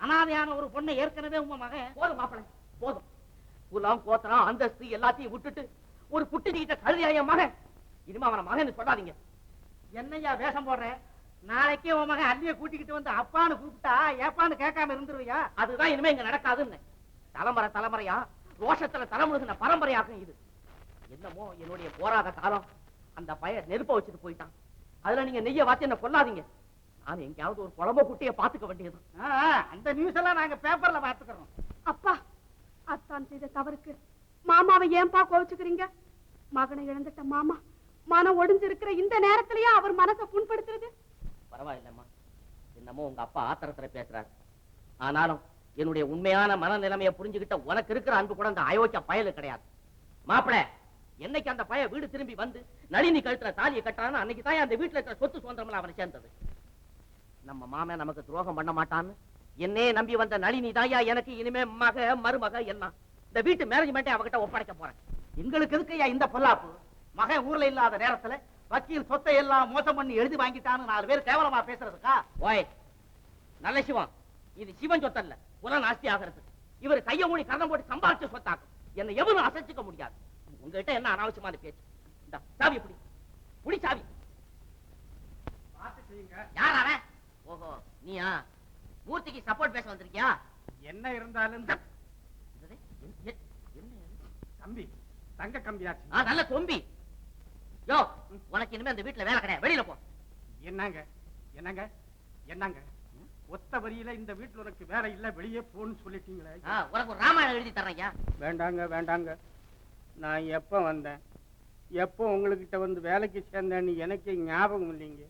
அனாதையான ஒரு பொண்ணை ஏற்கனவே உங்க மகன். போதும் மாப்பிள, போதும். குலாம் கோத்தரம் அந்தஸ்து எல்லாத்தையும் விட்டுட்டு ஒரு குட்டிக்கிட்ட கழுதியா மகன். இனிமே அவன மகன் சொல்லாதீங்க. என்னையா வேஷம் போடுற? நாளைக்கே உன் மகன் அல்லிய கூட்டிக்கிட்டு வந்து அப்பான்னு கூப்பிட்டா ஏப்பான்னு கேட்காம இருந்துருவியா? அதுதான் இனிமே இங்க நடக்காதுன்னு. தலைமுறை தலைமுறையா ரோஷத்துல தலைமுழுகின பரம்பரையாகும் இது. என்னமோ என்னுடைய போராத காலம் அந்த பைய நெருப்ப வச்சுட்டு போயிட்டான். அதுல நீங்க நெய்ய வாத்தி என்ன கொல்லாதீங்க. நான் எங்கேயாவது ஒரு குழம்பு குட்டிய பாத்துக்க வேண்டியது. அந்த நியூஸ் எல்லாம் நாங்க பேப்பர்ல பாத்துக்கிறோம். அப்பா, அத்தான் செய்த தவறுக்கு மாமாவை ஏன்பா கோவிச்சுக்கிறீங்க? மகனை இழந்துட்ட மாமா மனம் ஒடிஞ்சிருக்கிற இந்த நேரத்திலேயே அவர் மனசை புண்படுத்துறது. பரவாயில்லம்மா, என்னமோ உங்க அப்பா ஆத்திரத்துல பேசுறாரு. ஆனாலும் என்னுடைய உண்மையான மனநிலைமையை புரிஞ்சுக்கிட்ட உனக்கு இருக்கிற அன்பு கூட அந்த அயோக்கிய பயலு கிடையாது. மாப்பிள, என்னைக்கு அந்த பைய வீடு திரும்பி வந்து நளினி கழுத்துல தாலியை கட்டான்னு அன்னைக்கு தான் அந்த வீட்டுல இருக்கிற சொத்து சுதந்திரம்ல அவனை சேர்ந்தது. நம்ம மாமன் நமக்கு துரோகம் பண்ண மாட்டான்னு என்னே நம்பி வந்த நளினி தாயா எனக்கு இனிமே மக மருமக எல்லாம். இந்த வீட்டு மேனேஜ்மெண்ட்டை அவகிட்ட ஒப்படைக்க போறேன். எங்களுக்கு எதுக்கு இந்த பொல்லாப்பு? மகன் ஊர்ல இல்லாத நேரத்துல வக்கீல் சொத்தை எல்லாம் மோசம் பண்ணி எழுதி வாங்கிட்டான்னு 4 பேர் கேவலமா பேசுறதுக்கா? ஓய் நல்ல சிவம், இது சிவன் சொத்தல்ல, புல நாஸ்தி ஆகிறது. இவர் கைய மூடி கரணம் போட்டு சம்பாதிச்ச சொத்தாக்கும். என்னை எவரும் அசைச்சுக்க முடியாது. உங்ககிட்ட என்ன அனாவசியமான பேச்சு? இந்த சாவி புடி, புடி சாவி. யார் அவன்? ஓஹோ, நீயா? மூர்த்திக்கு சப்போர்ட் பேச வந்திருக்கியா? என்ன இருந்தாலும் தம்பி தங்க கம்பியாச்சு. நல்ல தொம்பி. யோ, உனக்கு இனிமே அந்த வீட்டுல வேலை கிடையாது, வெளியில போ. என்னங்க என்னங்க என்னங்க, ஒத்த வரியில இந்த வீட்டுல உனக்கு வேற இல்ல, வெளியே போன்னு சொல்லிட்டீங்களே. உனக்கு ஒரு ராமாயணம் எழுதி தர்றேன். வேண்டாங்க வேண்டாங்க, நான் எப்ப வந்தேன், எப்போ உங்ககிட்ட வந்து வேலைக்கு சேர்ந்தேன்னு எனக்கு ஞாபகம் இல்லைங்க.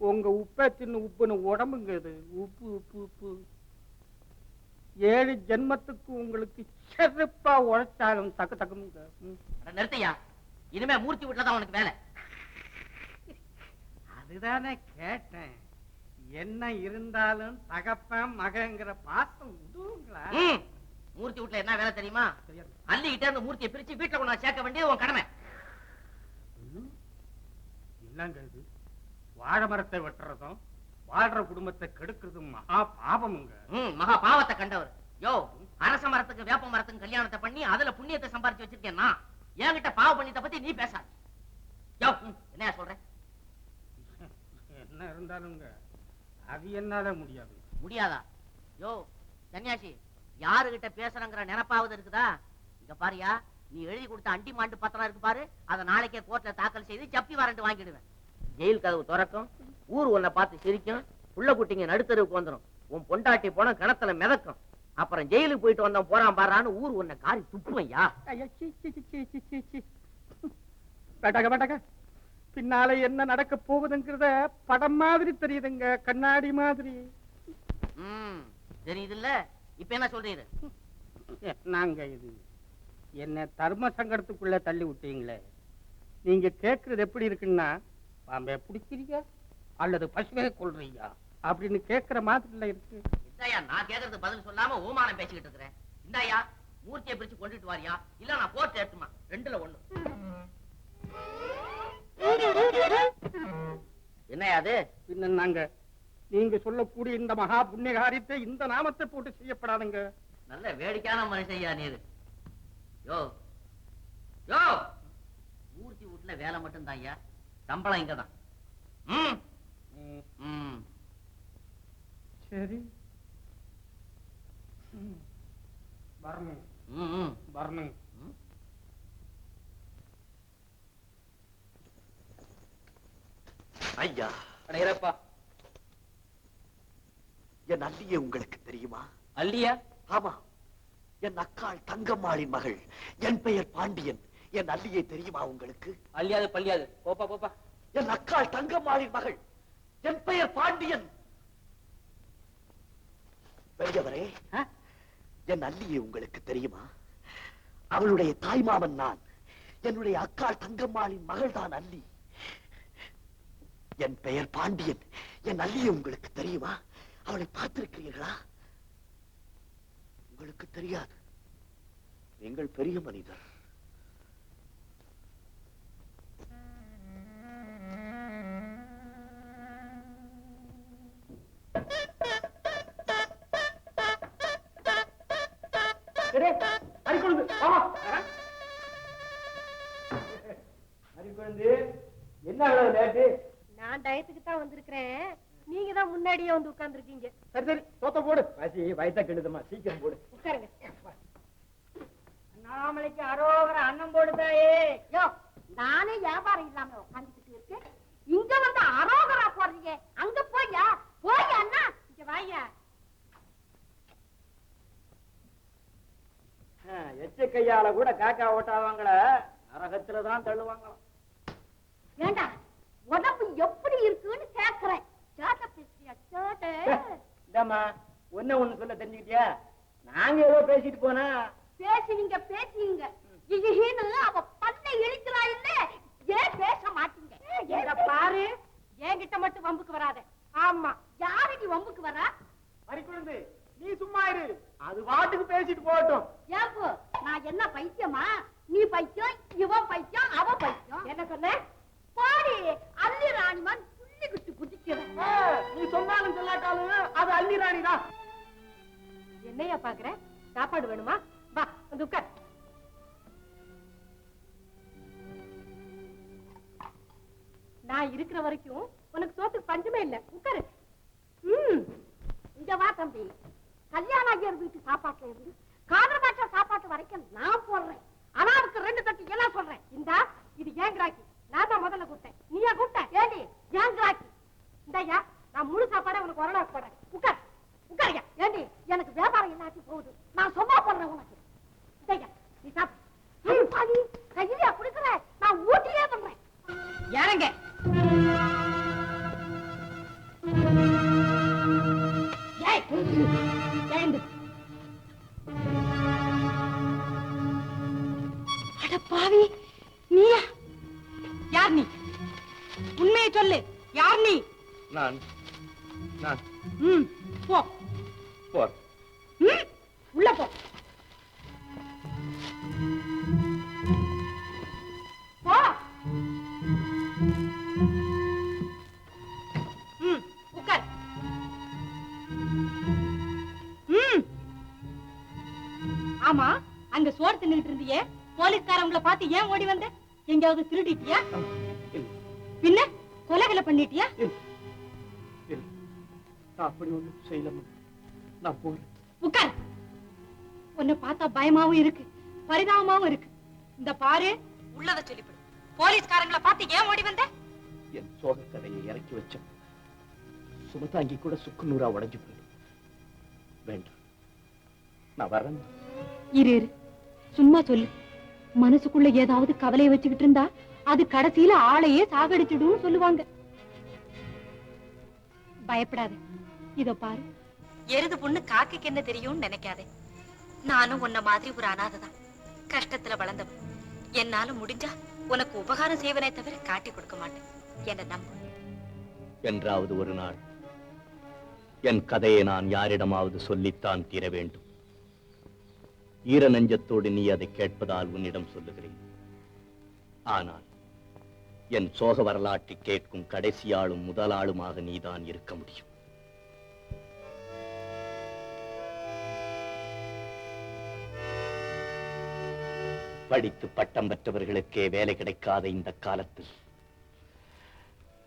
உங்க உப்பை தின்னு உப்புன்னு உடம்புங்க இது. உப்பு உப்பு உப்பு 7 ஜென்மத்துக்கு உங்களுக்கு செருப்பா உழைச்சாலும் தக்க தக்கமுங்க. நிறுத்தையா, இனிமே மூர்த்தி வீட்டுல தான் உனக்கு வேலை. அதுதானே கேட்டேன். என்ன இருந்தாலும் தகப்பன் மகங்கிற பாசம் விடுங்களா? மூர்த்தி வீட்டுல என்ன வேலை தெரியுமா? அள்ளிக்கிட்டே இருந்து மூர்த்தியை பிரிச்சு வீட்டுல கொண்டு சேர்க்க வேண்டியது உன் கடமை. இல்லங்க, இது வாழை மரத்தை வெட்டுறதும் வாழ்ற குடும்பத்தை கெடுக்கிறதும் மகா பாவமுங்க. மகா பாவத்தை கண்டவர். யோ, அரச மரத்துக்கு வேப்ப மரத்துக்கு கல்யாணத்தை பண்ணி அதுல புண்ணியத்தை சம்பாரிச்சு வச்சிருக்கேன் நான். என்கிட்ட பாவ புண்ணியத்தை பத்தி நீ பேசாத. யோ, என்ன சொல்ற? என்ன இருந்தாலுங்க அது என்னால முடியாது. முடியாதா? யோ சன்னியாசி, யாருகிட்ட பேசுறங்கிற நினைப்பாவது இருக்குதா? இங்க பாரியா, நீ எழுதி கொடுத்த அண்டி மாண்டு பத்திரம் இருக்கு பாரு, அதை நாளைக்கே கோர்ட்ல தாக்கல் செய்து ஜப்தி வாரண்ட் வாங்கிடுவேன். ஜெயில் கதவு திறக்கும், ஊர் உன்னை பார்த்து சிரிக்கும், புள்ள குட்டிங்க நடுத்தருவுக்கு வந்துடும், உன் பொண்டாட்டி போன கிணத்துல மிதக்கும். அப்புறம் ஜெயிலுக்கு போயிட்டு வந்தோம் போறான் பாரான்னு ஊர் உன்னை காரி துப்புவையா. வேண்டாங்க வேண்டாங்க, பின்னால என்ன நடக்க போகுதுங்கிறத படம் மாதிரி தெரியுதுங்க, கண்ணாடி மாதிரி. தெரியுது இல்ல? இப்ப என்ன சொல்றீங்க? நாங்க இது என்ன தர்ம சங்கடத்துக்குள்ள தள்ளி விட்டீங்களே. நீங்க கேக்குறது எப்படி இருக்குன்னா, பாம்பே பிடிக்கிறீங்க அல்லது பசுவே கொள்றீங்க அப்படின்னு கேக்குற மாதிரி இருக்கு. இந்தாயா, நான் கேக்குறது பதில் சொல்லாம ஓமானம் பேசிக்கிட்டு இருக்கிறேன். இந்தாயா, மூர்த்தியை பிரிச்சு கொண்டுட்டு வாரியா, இல்ல நான் கோர்ட் ஏற்றுமா? 2ல 1. என்னையா அது? நாங்க நீங்க சொல்லக்கூடிய இந்த மகா புண்ணிய காரியத்தை இந்த நாமத்தை போட்டு செய்யப்படாதுங்க. நல்ல வேடிக்கையான மனுஷையா நீரு. யோ யோ, மூர்த்தி வீட்டுல வேலை மட்டும் தான் ஐயா, சம்பளம் இங்கதான். சரி வரணும் வரணும். ஐயா, அடையப்பா, என் அல்லியே உங்களுக்கு தெரியுமா? அல்லியா? ஆமா, என் அக்காள் தங்கம்மாளின் மகள். என் பெயர் பாண்டியன். என் அல்லியே தெரியுமா உங்களுக்கு? அல்லியாது பள்ளியாது, போப்பா போப்பா. என் அக்காள் தங்கம்மாளின் மகள். என் பெயர் பாண்டியன். பெரியவரே, என் அல்லியே உங்களுக்கு தெரியுமா? அவளுடைய தாய்மாமன் நான். என்னுடைய அக்காள் தங்கம்மாளின் மகள் தான் அல்லி. என் பெயர் பாண்டியன். என் அல்லியே உங்களுக்கு தெரியுமா? அவளை பார்த்திருக்கிறீர்களா? உங்களுக்கு தெரியாது, நீங்கள் பெரிய மனிதர். என்ன லேட்டு? நான் டயத்துக்கு தான் வந்திருக்கிறேன், நீங்க தான் முன்னாடியே வந்து உட்கார்ந்துருக்கீங்க. சரி சரி, தோத்த போடு. பசி வயத்த கெடுதமா, சீக்கிரம் போடு. உட்காருங்க. அண்ணாமலைக்கு அரோகர அன்னம் போடுதாயே. யோ, நானே வியாபாரம் இல்லாம உட்காந்துக்கிட்டு இருக்கேன். இங்க வந்து அரோகரா போடுறீங்க. அங்க போயா போயா அண்ணா, இங்க வாயா. எச்ச கையால கூட காக்கா ஓட்டாவாங்கள, நரகத்துலதான் தள்ளுவாங்களாம். ஏண்டா உடம்பு எப்படி இருக்குன்னு கேக்குறேன். சேட்டை பேசுறியா சேட்டை? இந்தாம்மா, ஒண்ணு சொல்ல தெரிஞ்சுக்கிட்டியா? நாங்க ஏதோ பேசிட்டு போனா பேசுவீங்க அவ பல்லை இழுக்கிறா இல்ல, ஏன் பேச மாட்டீங்க? பாரு, என்கிட்ட மட்டும் வம்புக்கு வராத. ஆமா, யாருக்கு வம்புக்கு வரா? மறிக்குழுந்து, நீ சும்மா இரு, அது வாட்டுக்கு பேசிட்டு போகட்டும். ஏப்போ, நான் என்ன பைத்தியமா? நீ பைத்தியம், இவன் பைத்தியம், அவ பைத்தியம். என்ன சொன்ன? பாரு, அல்லி ராணிமான் புள்ளிக்கிட்டு குதிக்கிறேன். நீ சொன்னாலும் சொல்லாட்டாலும் அது அள்ளி ராணி தான். என்னையா பாக்குற? சாப்பாடு வேணுமா? வா வந்து உட்கார். நான் இருக்கிற வரைக்கும் உனக்கு சோத்துக்கு பஞ்சமே இல்ல. உட்காரு. இங்க வா தம்பி. கல்யாணம் ஐயர் வீட்டு சாப்பாட்டுல இருந்து காதல் பாட்டா சாப்பாட்டு வரைக்கும் நான் போடுறேன். ஆனா அதுக்கு 2 தட்டு என்ன சொல்றேன்? இந்தா, இது ஏன் கிராக்கி. நான் தான் முதல்ல கூப்பிட்டேன். நீயா கூப்பிட்ட? ஏடி ஏன் கிராக்கி? இந்தாயா, நான் முழு சாப்பாடை உனக்கு ஒரு நாள் போடுறேன். உட்கார் உட்காரியா. ஏண்டி, எனக்கு வியாபாரம் இல்லாட்டி போகுது. நான் சும்மா போடுறேன் உனக்கு. இதையா, நீ சாப்பிடு. கையிலையா குடுக்குற? நான் ஊட்டியே பண்றேன். யாருங்க? அட பாவி, நீயா? யார் நீ? உண்மையை சொல்லு, யார் நீ? நான் போ போர். உள்ள போ. போ. உட்கார். ஆமா, அங்க சோறு தின்னுட்டு இருந்தியே, போலீஸ்காரங்களை பார்த்து ஏன் ஓடி வந்த? எங்கயாவது திருடிட்டியா? பின்ன கொலைகளை பண்ணிட்டியா? அப்படி ஒண்ணு செய்யலாமா? நான் போறேன். உட்கார். உன்னை பார்த்தா பயமாவும் இருக்கு, பரிதாபமாவும் இருக்கு. இந்த பாரு, உள்ளத சொல்லிவிடு. போலீஸ்காரங்களை பார்த்து ஏன் ஓடி வந்த? என் சோக கதையை இறக்கி வச்ச சுமதாங்கி கூட சுக்கு நூறா உடைஞ்சு போயிடும். வேண்டாம், நான் வரேன். இரு, சும்மா சொல்லு. மனசுக்குள்ள ஏதாவது கவலையை வச்சுக்கிட்டு இருந்தா அது கடைசியில ஆளையே சாகடிச்சிடும் சொல்லுவாங்க. பயப்படாத. இதோ பாரு, எருது பொண்ணு காக்கைக்கு என்ன தெரியும்னு நினைக்காதே. நானும் உன்ன மாதிரி ஒரு அனாதைதான். கஷ்டத்துல வளர்ந்தவன். என்னால முடிஞ்சா உனக்கு உபகாரம் செய்வனே தவிர காட்டி கொடுக்க மாட்டேன். என்ன நம்பு. என்றாவது ஒரு நாள் என் கதையை நான் யாரிடமாவது சொல்லித்தான் தீர வேண்டும். ஈர நெஞ்சத்தோடு நீ அதை கேட்பதால் உன்னிடம் சொல்லுகிறேன். ஆனால் என் சோக வரலாற்றை கேட்கும் கடைசியாளும் முதலாளுமாக நீதான் இருக்க முடியும். படித்து பட்டம் பெற்றவர்களுக்கே வேலை கிடைக்காத இந்த காலத்தில்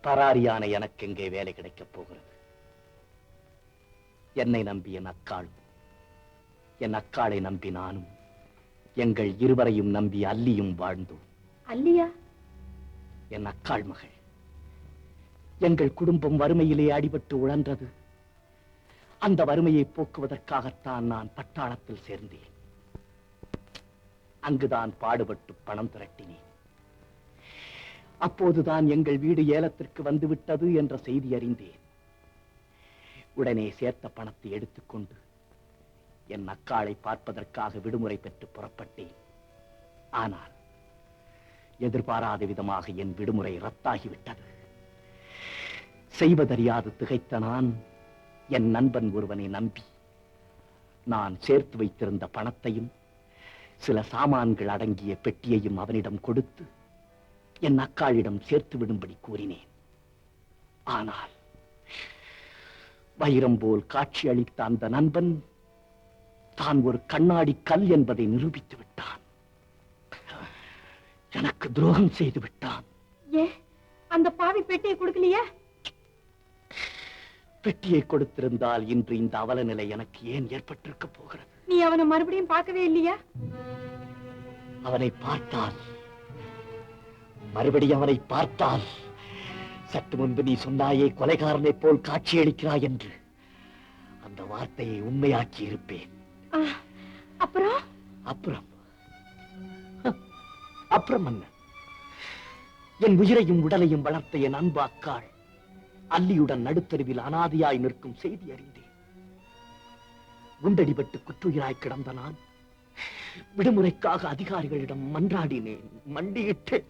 பராரியான எனக்கு எங்கே வேலை கிடைக்கப் போகிறது? என்னை நம்பி என் அக்காளும், என் அக்காளை நம்பி நானும், எங்கள் இருவரையும் நம்பி அல்லியும் வாழ்ந்தோம். அல்லியா? என் அக்காள் மகள். எங்கள் குடும்பம் வறுமையிலே அடிபட்டு உழன்றது. அந்த வறுமையை போக்குவதற்காகத்தான் நான் பட்டாளத்தில் சேர்ந்தேன். அங்குதான் பாடுபட்டு பணம் திரட்டினேன். அப்போதுதான் எங்கள் வீடு ஏலத்திற்கு வந்துவிட்டது என்ற செய்தி அறிந்தேன். உடனே சேர்த்த பணத்தை எடுத்துக்கொண்டு என் அக்காளை பார்ப்பதற்காக விடுமுறை பெற்று புறப்பட்டேன். ஆனால் எதிர்பாராத விதமாக என் விடுமுறை ரத்தாகிவிட்டது. செய்வதறியாது திகைத்த நான் என் நண்பன் ஒருவனை நம்பி நான் சேர்த்து வைத்திருந்த பணத்தையும் சில சாமான்கள் அடங்கிய பெட்டியையும் அவனிடம் கொடுத்து என் அக்காளிடம் சேர்த்து விடும்படி கூறினேன். ஆனால் வைரம் போல் காட்சி அளித்த அந்த நண்பன் தான் ஒரு கண்ணாடி கல் என்பதை நிரூபித்து விட்டான். எனக்கு துரோகம் செய்து விட்டான். அந்த பாவி பெட்டியை கொடுக்கலையா? பெட்டியை கொடுத்திருந்தால் இன்று இந்த அவல நிலை எனக்கு ஏன் ஏற்பட்டிருக்க போகிறது? நீ அவனை மறுபடியும் பார்க்கவே இல்லையா? அவனை பார்த்தால், மறுபடியும் அவனை பார்த்தால், சற்று முன்பு நீ சொன்னாயே கொலைகாரனை போல் காட்சியளிக்கிறாய் என்று அந்த வார்த்தையை உண்மையாக்கி இருப்பேன். அப்புறம் அப்புறம் அப்புறம் என்ன? என் உயிரையும் உடலையும் வளர்த்த என் அன்பு அக்காள் அல்லியுடன் நடுத்தருவில் அனாதையாய் நிற்கும் செய்தி அறிந்தேன். குண்டடிபட்டு குற்றுயிராய் கிடந்த நான் விடுமுறைக்காக அதிகாரிகளிடம் மன்றாடினேன், மண்டியிட்டேன்.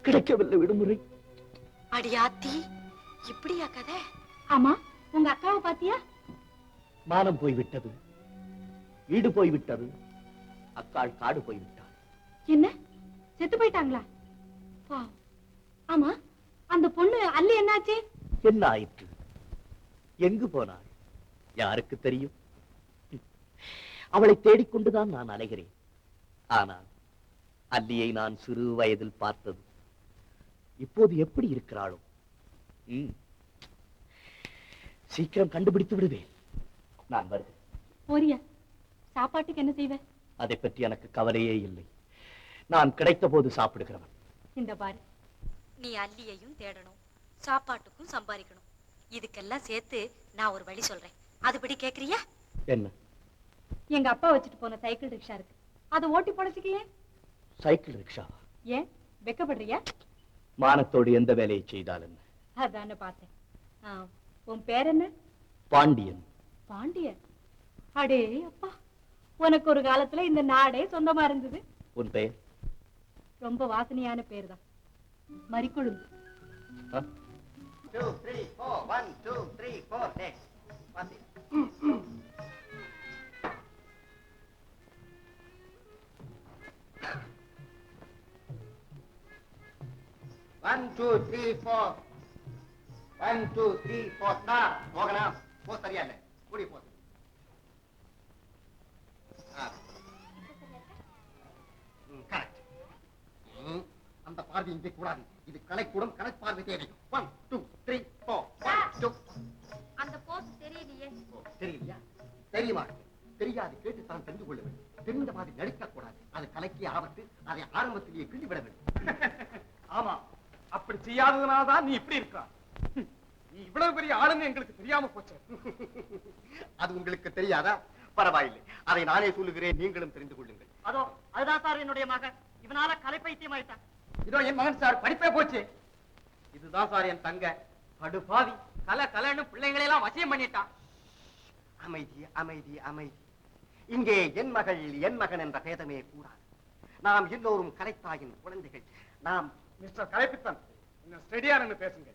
கிடைக்கவில்லை விடுமுறை. அடியாத்தி, இப்படியா கதை? ஆமா, உங்க அக்காவை பாத்தியா? மானம் போய்விட்டது, ஈடு போய்விட்டது, அக்காள் காடு போய்விட்டாள். என்ன, செத்து போயிட்டாங்களா? ஆமா, அந்த பொண்ணு அல்லி என்னாச்சு? என்ன ஆயிற்று? எங்கு போனாள்? யாருக்கு தெரியும்? அவளை தேடிக்கொண்டுதான் நான் அலைகிறேன். ஆனால் அல்லியை நான் சிறு வயதில் பார்த்தது இப்போது எப்படி இருக்கிறாளோ? சீக்கிரம் கண்டுபிடித்து விடுவேன். நான் வருவேன். போறியா? சாப்பாட்டுக்கு என்ன செய்வ? அதை பற்றி எனக்கு கவலையே இல்லை. நான் கிடைத்த போது சாப்பிடுகிறவன். இந்த பாரு, நீ அல்லியையும் தேடணும், சாப்பாட்டுக்கும் சம்பாதிக்கணும். இதுக்கெல்லாம் சேர்த்து நான் ஒரு வழி சொல்றேன். அதுபடி கேக்குறியா? என்ன? எங்க அப்பா வச்சுட்டு போன சைக்கிள் ரிக்ஷா இருக்கு, அதை ஓட்டி பொழைச்சிக்கலையே. Cycle rickshaw? ஏன் வெக்கப்படுறியா? மானத்தோடு எந்த வேலையை செய்தால் என்ன? அதான பார்த்தேன். உன் பேர் என்ன? பாண்டியன். பாண்டியன்? அடே அப்பா, உனக்கு ஒரு காலத்துல இந்த நாடே சொந்தமா இருந்தது. உன் பெயர்? ரொம்ப வாசனையான பேர் தான், மறிக்குழுந்து. 2 3 4 1 2 3 4 next. Pati. 1 2 3 4 1 2 3 4 ஸ்டார். போகலாம். போ, சரியா இல்ல. கூடி போ. கரெக்ட். அந்த பார்வை இங்கே கூடாது. இது கலைக்கூடம், கலைப்பார்வை தேவை. 1 2 3 4 1 2. அந்த போஸ் தெரியலையே. தெரியலையா? தெரியுமா? தெரியாது, கேட்டு தான் தெரிந்து கொள்ள வேண்டும். தெரிந்த மாதிரி நடிக்க கூடாது. அது கலைக்கு ஆபத்து. அதை ஆரம்பத்திலேயே கிள்ளிவிட வேண்டும். ஆமா, அப்படி செய்யாததுனாலதான் நீ இப்படி இருக்கா. நீ இவ்வளவு பெரிய ஆளுன்னு எங்களுக்கு தெரியாம போச்சு. அது உங்களுக்கு தெரியாதா? பரவாயில்லை, அதை நானே சொல்லுகிறேன், நீங்களும் தெரிந்து கொள்ளுங்கள். அதோ அதுதான் சார் என்னுடைய மகன். இவனால கலை பைத்தியம் ஆயிட்டான். இதோ என் மகன் சார், படிப்பே போச்சு. இதுதான் சார் என் தங்க படுபாவி. கலைன்னு பிள்ளைங்களை எல்லாம் வசியம் பண்ணிட்டான். அமைதி, அமைதி, அமைதி. இங்கே என் மகள், என் மகன் என்ற பேதமே கூடாது. நாம் எல்லோரும் கலைத்தாயின் குழந்தைகள். நாம் மிஸ்டர் கலைப்பித்தன், ஸ்டெடியா நின்னு பேசுங்க.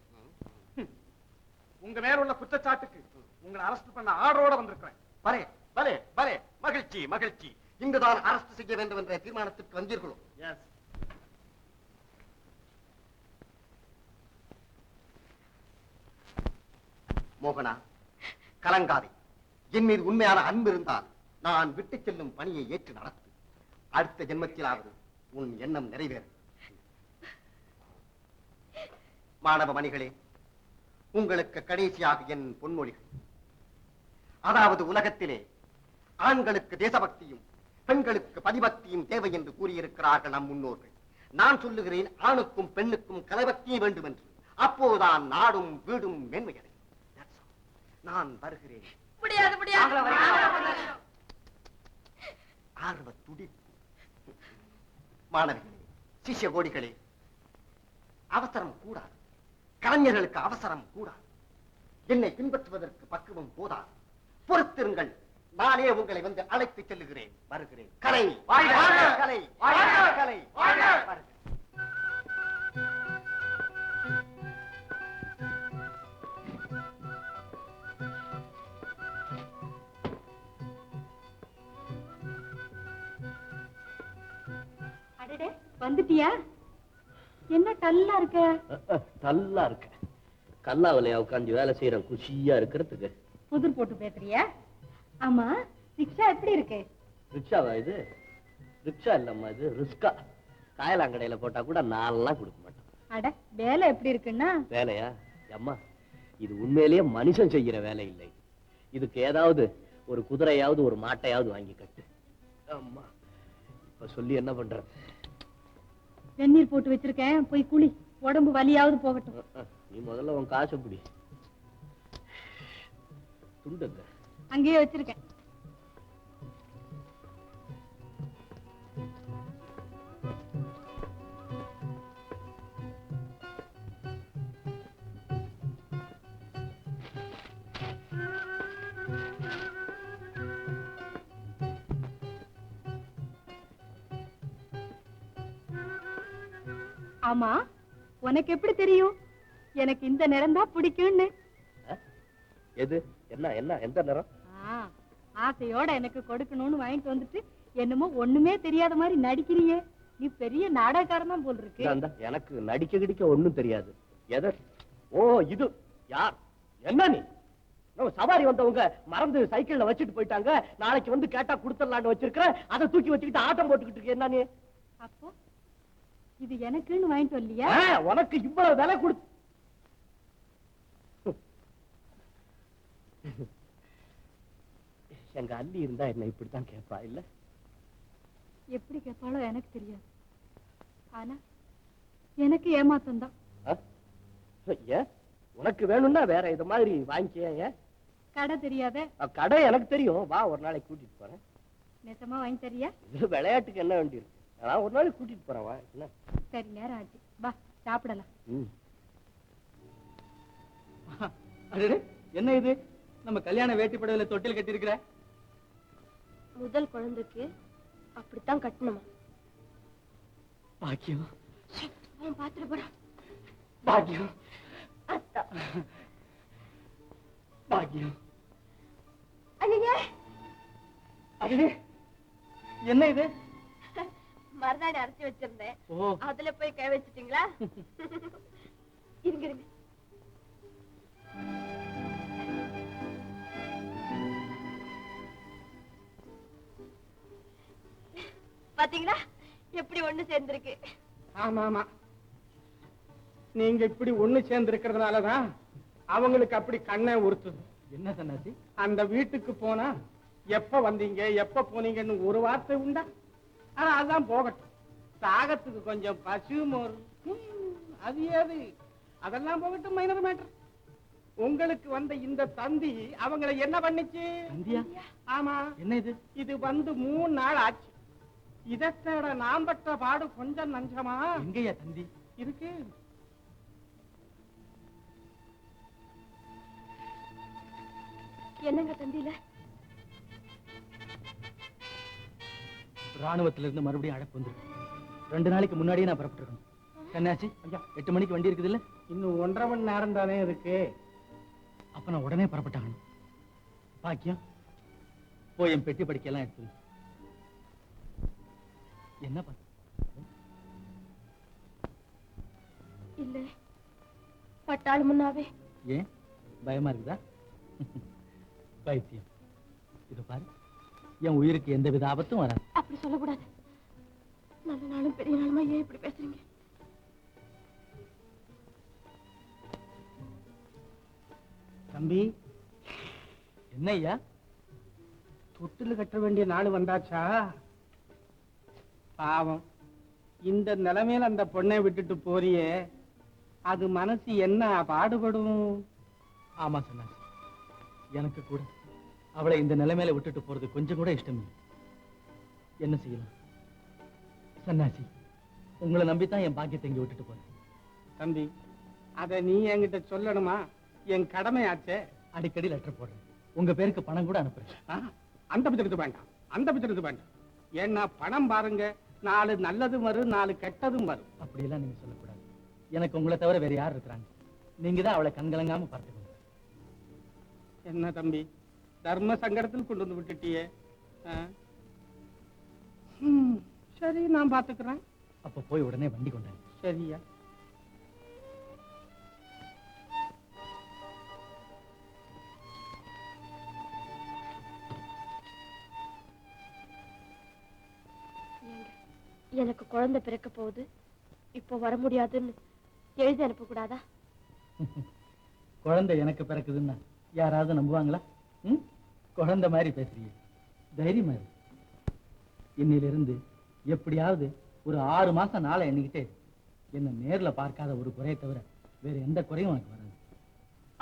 உங்க மேல உள்ள குற்றச்சாட்டுக்கு உங்களை அரெஸ்ட் பண்ண ஆர்டரோட வந்திருக்கிறேன். பலே பலே பலே, மகிழ்ச்சி மகிழ்ச்சி. இங்குதான் அரெஸ்ட் செய்ய வேண்டும் என்ற தீர்மானத்திற்கு வந்தீர்களோ? எஸ். மோகனா, கலங்காதே. என் மீது உண்மையான அன்பு இருந்தால் நான் விட்டு செல்லும் பணியை ஏற்று நடத்து. அடுத்த ஜென்மத்திலாவது உன் எண்ணம் நிறைவேறும். மாணவ மணிகளே, உங்களுக்கு கடைசியாக என் பொன்மொழிகள். அதாவது, உலகத்திலே ஆண்களுக்கு தேசபக்தியும் பெண்களுக்கு பதிபக்தியும் தேவை என்று கூறியிருக்கிறார்கள் நம் முன்னோர்கள். நான் சொல்லுகிறேன், ஆணுக்கும் பெண்ணுக்கும் கலைபக்தியும் வேண்டும் என்று. அப்போதுதான் நாடும் வீடும் மேன்மையடையும். நான் வருகிறேன். முடியாது, முடியாது. ஆர்வ துடிப்பு. மாணவிகளே, சிஷ்ய கோடிகளே, அவசரம் கூடாது. கலைஞர்களுக்கு அவசரம் கூடாது. என்னை பின்பற்றுவதற்கு பக்குவம் போதாது. பொறுத்திருங்கள், நானே உங்களை வந்து அழைத்து செல்லுகிறேன். வருகிறேன். கலை வாழ்க, கலை வாழ்க, கலை வாழ்க. வந்துட்டியா? என்ன டல்லா இருக்க? நல்லா இருக்க. கல்லாவிலையா உட்காந்து வேலை செய்யறேன், குஷியா இருக்கிறதுக்கு. புதிர் போட்டு பேசுறியா? ஆமா, ரிக்ஷா எப்படி இருக்கு? ரிக்ஷாவா இது? ரிக்ஷா இல்லம்மா, இது ரிஸ்கா. காயலாங்கடையில போட்டா கூட நான்லாம் கொடுக்க மாட்டேன். அட, வேலை எப்படி இருக்குன்னா? வேலையா? அம்மா, இது உண்மையிலேயே மனுஷன் செய்யற வேலை இல்லை. இதுக்கு ஏதாவது ஒரு குதிரையாவது ஒரு மாட்டையாவது வாங்கி கட்டு. அம்மா இப்ப சொல்லி என்ன பண்ற? வெந்நீர் போட்டு வச்சிருக்கேன், போய் குளி, உடம்பு வலியாவது போகட்டும். நீ முதல்ல உன் காசை பிடி. துண்டுங்க அங்கேயே வச்சிருக்கேன். ஆமா, உனக்கு எப்படி தெரியும் எனக்கு இந்த நிறம் தான் பிடிக்கும்னு? எது? என்ன என்ன எந்த நிறம்? ஆசையோட எனக்கு கொடுக்கணும்னு வாங்கிட்டு வந்துட்டு என்னமோ ஒண்ணுமே தெரியாத மாதிரி நடிக்கிறியே. நீ பெரிய நாடகக்காரன் தான் போல் இருக்கு. எனக்கு நடிக்க கிடிக்க ஒண்ணும் தெரியாது. எத? ஓ இது யார்? என்ன நீ? சவாரி வந்தவங்க மறந்து சைக்கிள்ல வச்சுட்டு போயிட்டாங்க. நாளைக்கு வந்து கேட்டா கொடுத்துடலான்னு வச்சிருக்கிற. அதை தூக்கி வச்சுக்கிட்டு ஆட்டம் போட்டுக்கிட்டு இருக்க. என்ன நீ? அப்போ இது எனக்குன்னு வாங்கிட்டு வரலையா? உனக்கு இவ்வளவு விலை கொடுத்து எங்க அள்ளி இருந்தா என்ன இப்படித்தான் கேட்பா இல்ல? எப்படி கேட்பாளோ எனக்கு தெரியாது. ஆனா எனக்கு ஏமாத்தம் தான். உனக்கு வேணும்னா வேற இது மாதிரி வாங்கிக்க. கடை தெரியாத? கடை எனக்கு தெரியும். வா ஒரு நாளைக்கு கூட்டிட்டு போறேன். நெசமா வாங்கி தரியா? இது விளையாட்டுக்கு என்ன வேண்டி இருக்கு. நான் ஒரு நாளைக்கு கூட்டிட்டு போறேன். வா. என்ன சரி, நேரம் ஆச்சு, வா சாப்பிடலாம். என்ன இது? நம்ம கல்யாண வேட்டி படகுல தொட்டில் கட்டி இருக்கிற? முதல் குழந்தைக்கு அப்படித்தான் கட்டணுமா? பாக்கியம். அவன் பாத்துட்டு போறான். பாக்கியம். பாக்கியம். ஐயே, என்ன இது? மறுநாடி அரைச்சி வச்சிருந்தேன். அதுல போய் கை வச்சிட்டீங்களா? இருங்க இருங்க. பாத்தீங்களா எப்படி ஒண்ணு சேர்ந்திருக்கு? ஆமா ஆமா, நீங்க இப்படி ஒண்ணு சேர்ந்து இருக்கிறதுனாலதான் அவங்களுக்கு அப்படி கண்ணை உறுத்துது. என்ன சன்னாசி? அந்த வீட்டுக்கு போனா எப்ப வந்தீங்க எப்ப போனீங்கன்னு ஒரு வார்த்தை உண்டா? ஆனா அதான் போகட்டும். சாகத்துக்கு கொஞ்சம் பசு மோர், அது ஏது? அதெல்லாம் போகட்டும், மைனர் மேட்டர். உங்களுக்கு வந்த இந்த தந்தி அவங்களை என்ன பண்ணிச்சு? ஆமா. என்ன இது? இது வந்து 3 நாள் ஆச்சு. இதை தேட நாம் பட்ட பாடு கொஞ்சம் நஞ்சமா? எங்கயா தந்தி இருக்கு? என்னங்க தந்தியில? ராணுவத்துல இருந்து மறுபடியும் அழைப்பு வந்துருக்கு. 2 நாளைக்கு முன்னாடியே நான் புறப்பட்டுருக்கணும். சன்னாசி, ஐயா 8 மணிக்கு வண்டி இருக்குது இல்ல? இன்னும் 1.5 மணி நேரம் தானே இருக்கு. அப்ப நான் உடனே புறப்பட்டாகணும். பாக்கியம், போய் என் பெட்டி படிக்கலாம் எடுத்து. என்ன பண்ண? இல்ல, பட்டாள் முன்னாவே. ஏன் பயமா இருக்குதா? பைத்தியம். இது பாரு, என் உயிருக்கு எந்த வித ஆபத்தும் வராது. அப்படி சொல்லக்கூடாது. நல்ல நாளும் பெரிய நாளுமா ஏன் இப்படி பேசுறீங்க? தம்பி, என்ன ஐயா? தொட்டில் கட்ட வேண்டிய நாள் வந்தாச்சா? பாவம், இந்த நிலைமையில அந்த பொண்ணை விட்டுட்டு போறியே, அது மனசு என்ன பாடுபடும்? ஆமா சன்னாசி, எனக்கு கூட அவளை இந்த நிலைமையில விட்டுட்டு போறது கொஞ்சம் கூட இஷ்டம் இல்லை. என்ன செய்யலாம் சன்னாசி? உங்களை நம்பித்தான் என் பாக்கியத்தை இங்க விட்டுட்டு போறேன். தம்பி, அத நீ என்கிட்ட சொல்லணுமா? என் கடமையாச்சே. அடிக்கடி லெட்டர் போடுறேன். உங்க பேருக்கு பணம் கூட அனுப்புறேன். அந்த பிச்சருக்கு வேண்டாம், அந்த பிச்சருக்கு வேண்டாம். ஏன்னா பணம் பாருங்க, 4 நல்லதும் வரும், 4 கெட்டதும் வரும். அப்படியெல்லாம் நீங்க சொல்லக்கூடாது. எனக்கு உங்களை தவிர வேற யார் இருக்கிறாங்க? நீங்க தான் அவளை கண்கலங்காம பார்த்துக்கணும். என்ன தம்பி, தர்ம சங்கடத்தில் கொண்டு வந்து விட்டுட்டியே. சரி, நான் பாத்துக்கிறேன். அப்ப போய் உடனே வண்டி கொண்டாங்க. சரியா? எனக்கு குழந்தை பிறக்க போகுது, இப்போ வர முடியாதுன்னு எழுதி அனுப்ப கூடாதா? குழந்தை எனக்கு பிறக்குதுன்னா யாராவது நம்புவாங்களா? குழந்தை மாதிரி பேசுறீங்க, தைரியமா இருக்கு. இன்னிலிருந்து எப்படியாவது ஒரு 6 மாசம் நாளை எண்ணிக்கிட்டு என்ன நேர்ல பார்க்காத ஒரு குறையை தவிர வேற எந்த குறையும் உனக்கு வராது.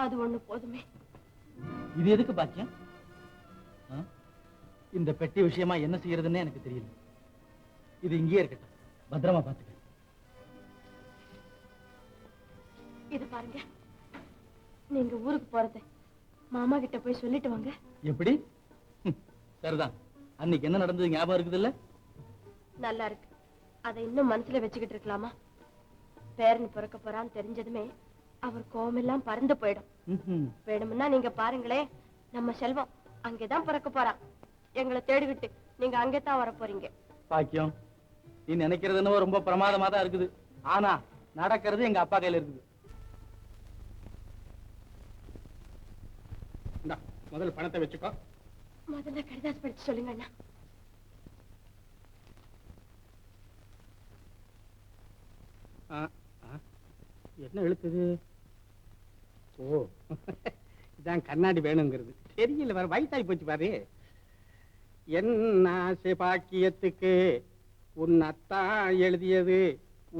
அது ஒண்ணு போதுமே. இது எதுக்கு பாக்கியம்? இந்த பெட்டி விஷயமா என்ன செய்யறதுன்னு எனக்கு தெரியல. இது இங்கேயே இருக்கட்டும், பத்திரமா பாத்துக்க. இது பாருங்க, நீங்க ஊருக்கு போறத மாமா கிட்ட போய் சொல்லிட்டு வாங்க. எப்படி? சரிதான். அன்னைக்கு என்ன நடந்தது ஞாபகம் இருக்குது இல்ல? நல்லா இருக்கு. அதை இன்னும் மனசுல வச்சுக்கிட்டு இருக்கலாமா? பேரன் பிறக்க போறான்னு தெரிஞ்சதுமே அவர் கோவமெல்லாம் பறந்து போயிடும். வேணும்னா நீங்க பாருங்களே, நம்ம செல்வம் அங்கேதான் பிறக்க போறான். எங்களை தேடிவிட்டு நீங்க அங்கேதான் வர போறீங்க. பாக்கியம், நீ நினைக்கிறது என்னவோ ரொம்ப பிரமாதமா தான் இருக்குது. ஆனா நடக்கிறது எங்க அப்பா கையில இருக்குது. முதல்ல பணத்தை வச்சுக்கோ. முதல்ல கடிதாஸ் படிச்சு சொல்லுங்க அண்ணா. என்ன எழுத்துது? ஓ, இதான் கண்ணாடி வேணுங்கிறது. தெரியல, வேற வயசாகி போச்சு பாரு. என்ன ஆசை பாக்கியத்துக்கு உன் அத்தா எழுதியது,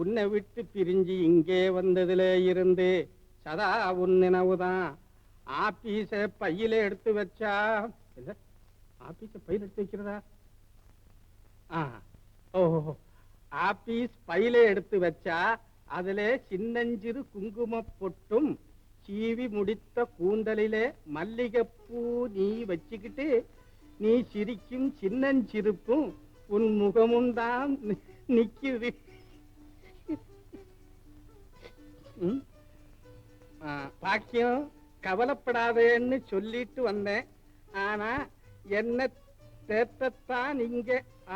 உன்னை விட்டு பிரிஞ்சு இங்கே வந்ததுல இருந்து சதா உன் நினைவுதான். ஆபீஸ பையில எடுத்து வச்சா, ஆபீஸ பையில எடுத்து வைக்கிறதா? ஓஹோ, ஆபீஸ் பையில எடுத்து வச்சா அதுல சின்னஞ்சிறு குங்கும பொட்டும் சீவி முடித்த கூந்தலிலே மல்லிகைப்பூ நீ வச்சுக்கிட்டு நீ சிரிக்கும் சின்னஞ்சிரிப்பும் உன் முகமும் தான் நிக்குது. பாக்கியம், கவலைப்படாதேன்னு சொல்லிட்டு வந்தேன். ஆனா என்ன தேத்தத்தான் இங்க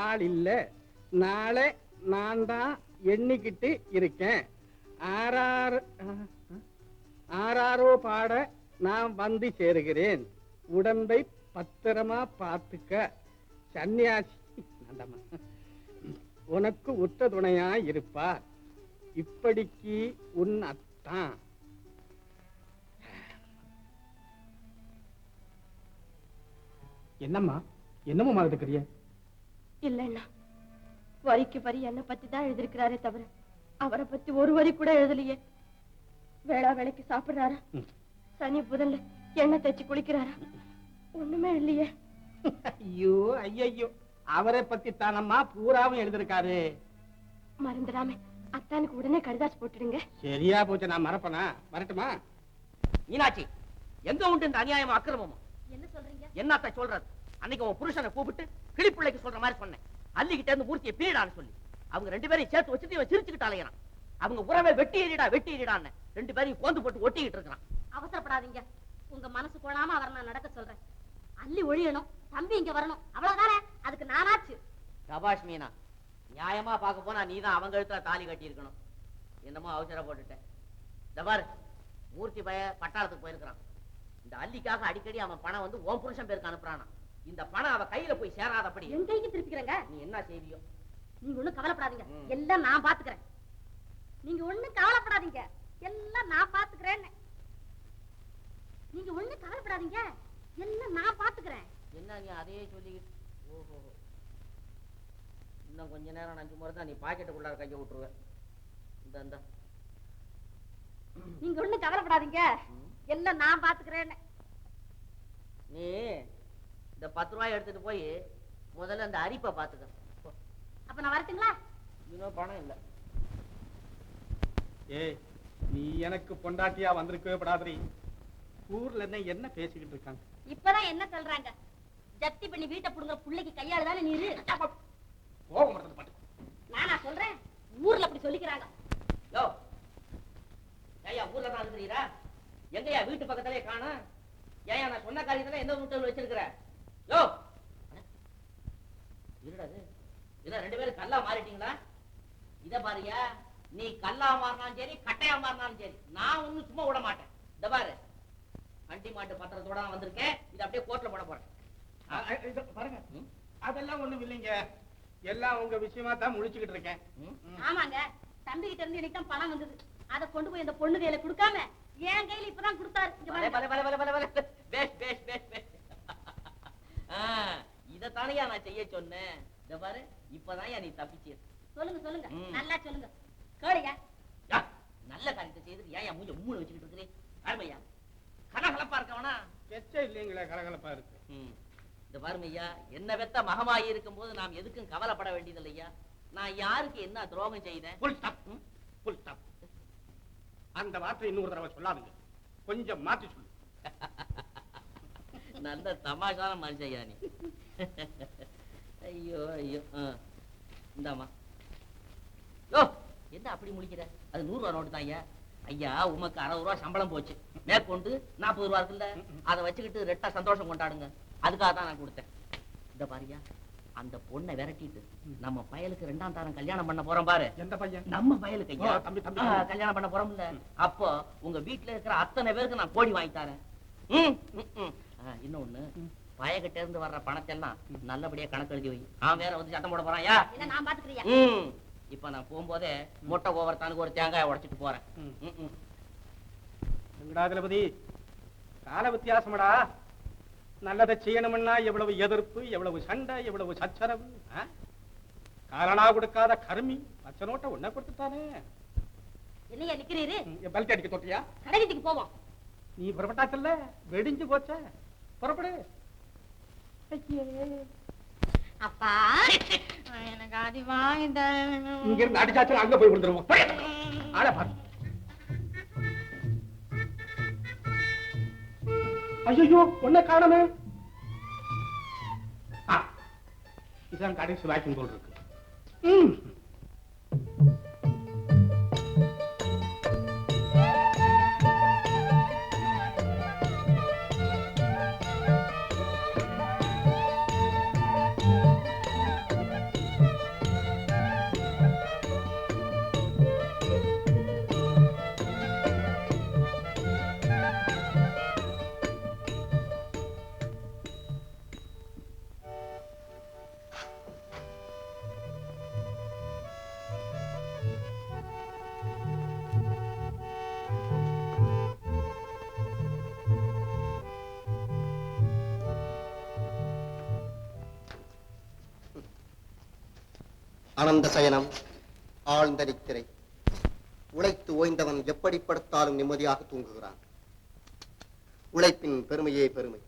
ஆள் இல்ல. நாளை நான் தான் எண்ணிக்கிட்டு இருக்கேன். ஆறாரோ பாட நான் வந்து சேருகிறேன். உடம்பை பத்திரமா பார்த்துக்க. சன்னியாசி உனக்கு உற்ற துணையா இருப்பார். இப்படிக்கு உன் அத்தான். என்னம்மா, என்னமோ இருக்கிறிய? இல்லைன்னா வரிக்கு வரி என்ன பத்தி தான் எழுதிருக்கிறாரே தவிர அவரை பத்தி ஒரு வரி கூட எழுதலையே. வேளா வேலைக்கு சாப்பிடுறாரா? சனி புதன்ல எண்ணெய் தேய்ச்சி குளிக்கிறாரா? ஒண்ணுமே இல்லையே. ஐயோ ஐயோ, அவரை பத்தி தானம்மா பூராவும் எழுதிருக்காரு. மறந்துடாம அத்தானுக்கு உடனே கடிதாஸ் போட்டுடுங்க. சரியா போச்சு, நான் மறப்பனா? வரட்டுமா? மீனாட்சி, எங்க உண்டு இந்த அநியாயமா அக்கிரமமா? என்ன சொல்றீங்க? என்னத்த சொல்றது? அன்னைக்கு உன் புருஷனை கூப்பிட்டு கிளிப்பிள்ளைக்கு சொல்ற மாதிரி சொன்னேன். அள்ளிக்கிட்ட இருந்து மூர்த்தியை பீடான்னு சொல்லி அவங்க 2 பேரையும் சேர்த்து வச்சுட்டு இவன் சிரிச்சுக்கிட்டு அலையறான். அவங்க உறவை வெட்டி எறிடான்னு 2 பேரையும் கோந்து போட்டு ஒட்டிக்கிட்டு இருக்கான். அவசரப்படாதீங்க, உங்க மனசு போடாம அவரை நான் நடக்க சொல்றேன். அள்ளி ஒழியணும், தம்பி இங்க வரணும், அவ்வளவுதானே. அதுக்கு நானாச்சு. சபாஷ் மீனா, நியாயமா பார்க்க போனா நீதான் அவங்க எழுத்துல தாலி கட்டி இருக்கணும். என்னமோ அவசர போட்டுட்டேன். இந்த பாரு, மூர்த்தி பைய பட்டாளத்துக்கு போயிருக்கிறான். இந்த அள்ளிக்காக அடிக்கடி அவன் பணம் வந்து உன் புருஷன் பேருக்கு அனுப்புறானா. இந்த பணம் அவ கையில போய் சேராதபடி என் கைக்கு திருப்பிக்கிறேங்க. நீ என்ன செய்வியோ? நீங்க ஒண்ணும் கவலைப்படாதீங்க, எல்லாம் நான் பாத்துக்கிறேன். நீங்க ஒண்ணும் கவலைப்படாதீங்க, எல்லாம் நான் பாத்துக்கிறேன். நீங்க ஒண்ணும் கவலைப்படாதீங்க, எல்லாம் நான் பாத்துக்கிறேன். என்ன நீ அதையே சொல்லிக்கிட்டு? ஓஹோ, இன்னும் கொஞ்ச நேரம் நஞ்சு முறை தான் நீ பாக்கெட்டுக்குள்ளார கைய விட்டுருவேன். இந்த நீங்க ஒண்ணும் கவலைப்படாதீங்க, எல்லாம் நான் பாத்துக்கிறேன். நீ இந்த 10 ரூபாய் எடுத்துட்டு போய் முதல்ல அந்த அரிப்பை பாத்துக்க. அப்ப நான் வரட்டுங்களா? இன்னும் பணம் இல்ல. ஏய், நீ எனக்கு பொண்டாட்டியா வந்திருக்கவே படாதீ. ஊர்ல என்ன பேசிக்கிட்டு இருக்காங்க? இப்பதான் என்ன சொல்றாங்க? ஜப்தி பண்ணி வீட்டை புடுங்க புள்ளைக்கு கையாளுதானே நீரு. நானா சொல்றேன்? ஊர்ல அப்படி சொல்லிக்கிறாங்க. யோ, ஏயா ஊர்ல தான் இருக்கிறீரா? எங்கயா வீட்டு பக்கத்திலே காணோம்? ஏயா நான் சொன்ன காரியத்துல எந்த வீட்டில் வச்சிருக்கிற? யோ, இருடாது, இத 2 பேரும் கல்லா மாறிட்டீங்களா? இத பாருயா, நீ கல்லா மாறினாலும் சரி கட்டையா மாறினாலும் சரி நான் ஒண்ணும் சும்மா விட மாட்டேன். இத பாரு, அண்டி மாட்டு பத்திரத்தோட நான் வந்திருக்கேன். இத அப்படியே கோர்ட்ல போட போறேன். பாருங்க, அதெல்லாம் ஒண்ணும் இல்லைங்க. எல்லாம் உங்க விஷயமா தான் முழிச்சுக்கிட்டு இருக்கேன். ஆமாங்க, தம்பி கிட்ட இருந்து எனக்கு தான் பணம் வந்தது. அதை கொண்டு போய் இந்த பொண்ணு கையில கொடுக்காம என் கையில இப்பதான் கொடுத்தாரு. இதத்தானையா நான் செய்ய சொன்னேன். இந்த பாரு இப்பதான் நீ தப்பிச்சு. சொல்லுங்க சொல்லுங்க ம். நல்லா சொல்லுங்க கேளுங்க. நல்ல காரியத்தை செய்துட்டு ஏன் மூஞ்ச மூணு வச்சுக்கிட்டு இருக்கிறேன்? அருமையா கலகலப்பா இருக்கவனா எச்ச இல்லைங்களே கலகலப்பா இருக்கு. இந்த பாருமையா, என்ன வெத்த மகமாயி இருக்கும் போது நாம் எதுக்கும் கவலைப்பட வேண்டியது இல்லையா? நான் யாருக்கு என்ன துரோகம் செய்தேன்? புல் ஸ்டாப், புல் ஸ்டாப். அந்த வார்த்தை இன்னொரு தடவை சொல்லாதீங்க, கொஞ்சம் மாத்தி சொல்லு. நல்ல தமாஷான மனுஷையா நீ. ஐயோ ஐயோ. இந்தாமா. யோ என்ன அப்படி முடிக்கிற? அது 100 ரூபா நோட்டு தான் ஐயா. ஐயா உமக்கு 60 ரூபா சம்பளம் போச்சு, மேற்கொண்டு 40 ரூபா இருக்குல்ல, அதை வச்சுக்கிட்டு ரெட்டா சந்தோஷம் கொண்டாடுங்க. அதுக்காக தான் நான் கொடுத்தேன். இந்த பாரியா, அந்த பொண்ணை விரட்டிட்டு நம்ம பயலுக்கு 2ஆம் தாரம் கல்யாணம் பண்ண போறோம் பாரு. எந்த பையன்? நம்ம பயலுக்கு ஐயா. தம்பி தம்பி கல்யாணம் பண்ண போறோம்ல, அப்போ உங்க வீட்டுல இருக்கிற அத்தனை பேருக்கு நான் கோழி வாங்கி தரேன். இன்னொன்னு, பயகிட்ட இருந்து வர்ற பணத்தை எல்லாம் நல்லபடியா கணக்கு எழுதி வை. அவன் வேற வந்து சத்தம் போட போறான். யா இல்ல நான் பாத்துக்கிறியா? இப்ப நான் போகும்போதே மொட்டை கோவரத்தானுக்கு ஒரு தேங்காய் உடைச்சிட்டு போறேன். வெங்கடாதிபதி, கால வித்தியாசமடா. நல்லதை செய்யணும்னா எவ்வளவு எதிர்ப்பு, எவ்வளவு சண்டை, எவ்வளவு சச்சரவு. காரணா கொடுக்காத கருமி பச்சை நோட்டை ஒன்ன கொடுத்துட்டானே. என்னையா நிக்கிறீரு? பல்ட்டி அடிக்க தொட்டியா? கடைவீட்டுக்கு போவோம். நீ புறப்பட்டாச்சல்ல, வெடிஞ்சு போச்ச. புறப்படு. அப்பா எனக்கு அது வாங்கி இங்க இருந்து அடிச்சாச்சு, அங்க போய் விழுந்துருவோம். ஆள பாரு. ஐயோ ஒன்ன காணமே. இதான் கடைசி வாக்கிங் போல் இருக்கு. அனந்த சயனம், ஆழ்ந்த நித்திரை. உழைத்து ஓய்ந்தவன் எப்படி படுத்தாலும் நிம்மதியாக தூங்குகிறான். உழைப்பின் பெருமையே பெருமை.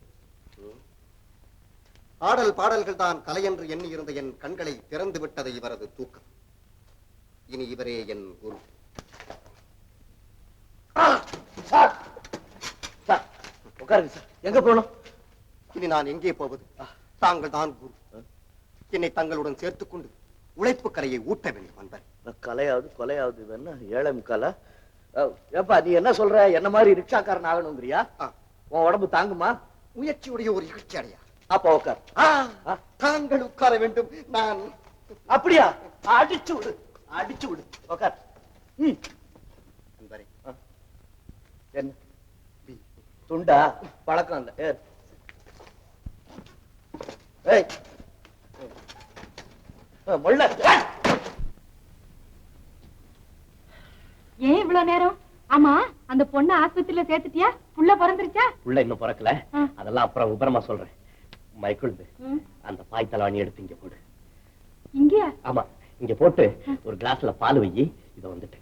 ஆடல் பாடல்கள் தான் கலை என்று எண்ணி இருந்த என் கண்களை திறந்து விட்டது இவரது தூக்கம். இனி இவரே என் குரு. உட்காருங்க சார். எங்க போகணும்? இனி நான் எங்கே போவது? தாங்கள் தான் குரு. என்னை தங்களுடன் சேர்த்துக் கொண்டு உழைப்பு கலையை ஊட்ட வேண்டும் அன்பர். கலையாவது கொலையாவது, இது என்ன ஏழம் கலை? ஏப்பா நீ என்ன சொல்ற? என்ன மாதிரி ரிக்ஷாக்காரன் ஆகணுங்கிறியா? உன் உடம்பு தாங்குமா? முயற்சியுடைய ஒரு இகழ்ச்சி அடையா. அப்ப உட்கார். தாங்கள் உட்கார வேண்டும். நான் அப்படியா? அடிச்சு விடு, அடிச்சு விடு. உட்கார். அன்பரே, என்ன துண்டா? பழக்கம் இல்ல. ஏய் முள்ள. ஏன் இவ்வளவு நேரம்? ஆமா, அந்த பொண்ணு ஆஸ்பத்திரியில சேர்த்துட்டியா? புள்ள பிறந்துருச்சா? புள்ள இன்னும் பிறக்கல, அதெல்லாம் அப்புறம் விபரமா சொல்றேன். மைக்குழுது அந்த பாய் தலவாணி எடுத்து இங்க போடு. இங்கயா? ஆமா, இங்க போட்டு ஒரு கிளாஸ்ல பால் வை. இத வந்துட்டு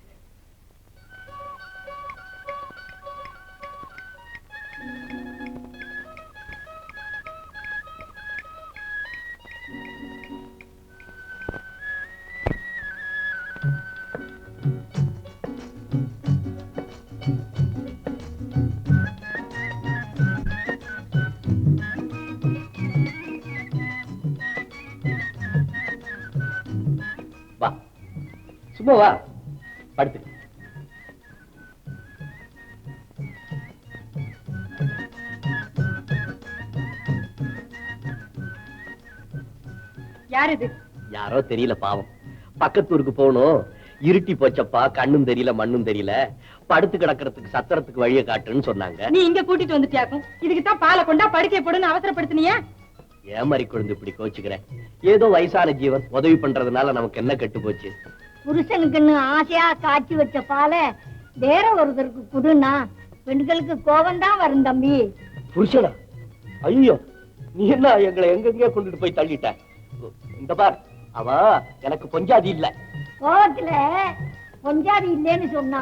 வா, சும்மா வா, படுத்து. யார் இது? யாரோ தெரியல, பாவம். பக்கத்தூருக்கு போகணும், இருட்டி போச்சப்பா, கண்ணும் தெரியல மண்ணும் தெரியல, படுத்து கிடக்கிறதுக்கு சத்திரத்துக்கு வழியை காட்டுன்னு சொன்னாங்க. நீ இங்க கூட்டிட்டு வந்துட்டியாக்கும். இதுக்குத்தான் பாலை கொண்டா படுக்கை போடுன்னு அவசரப்படுத்தினியா? ஏமாறி குழந்தை இப்படி கோச்சுக்கிறேன். ஏதோ வயசான ஜீவன் உதவி பண்றதுனால நமக்கு என்ன கெட்டு போச்சு? புருஷனுக்குன்னு ஆசையா காய்ச்சி வச்ச பாலை வேற ஒருத்தருக்கு குடுனா பெண்களுக்கு கோபம் தான் வரும் தம்பி. புருஷனா? ஐயோ, நீ என்ன எங்களை எங்கெங்கே கொண்டுட்டு போய் தள்ளிட்ட? இந்த பார், அவ எனக்கு பொஞ்சாதி இல்ல. கோவத்துல பொஞ்சாதி இல்லைன்னு சொன்னா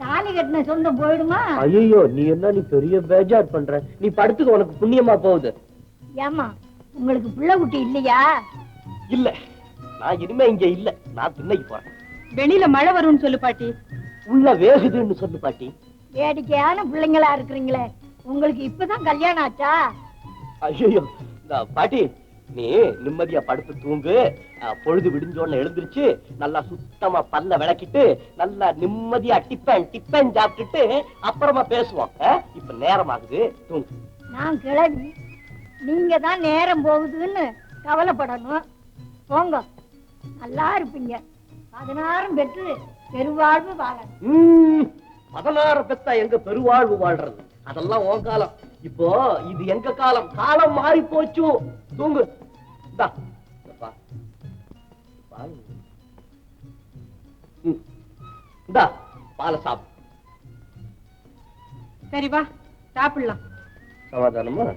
தாலி கட்டின சொந்தம் போயிடுமா? ஐயோ, நீ என்ன நீ பெரிய பேஜார் பண்ற. நீ படுத்துக்க, உனக்கு புண்ணியமா போகுது. ஏமா உங்களுக்கு பிள்ளை குட்டி இல்லையா? இல்ல, நான் இனிமே இங்க இல்ல. நான் திண்ணைக்கு போறேன். வெளியில மழை வரும்னு சொல்லு பாட்டி. உள்ள வேகுதுன்னு சொல்லு பாட்டி. வேடிக்கையான பிள்ளைங்களா இருக்கிறீங்களே, உங்களுக்கு இப்பதான் கல்யாணம் ஆச்சா? ஐயோ பாட்டி, நீ நிம்மதியா படுத்து தூங்கு. பொழுது விடிஞ்சோன்னு எழுந்திருச்சு நல்லா சுத்தமா பல்ல விளக்கிட்டு நல்லா நிம்மதியா டிப்பன் சாப்பிட்டுட்டு அப்புறமா பேசுவோம். இப்ப நேரம் ஆகுது, தூங்கு. நான் கிளம்பி நீங்க தான் நேரம் போகுதுன்னு கவலைப்படணும். போங்க, நல்லா இருப்பீங்க. 16 பெற்று பெருவாழ்வு வாழணும். 16 பெத்தா எங்க பெருவாழ்வு வாழ்றது? அதெல்லாம் உன் காலம். இப்போ இது எங்க காலம். காலம் மாறி போச்சு. தூங்கு. பால சாப்பிடு. சரி வா சாப்பிடலாம். சமாதானமா?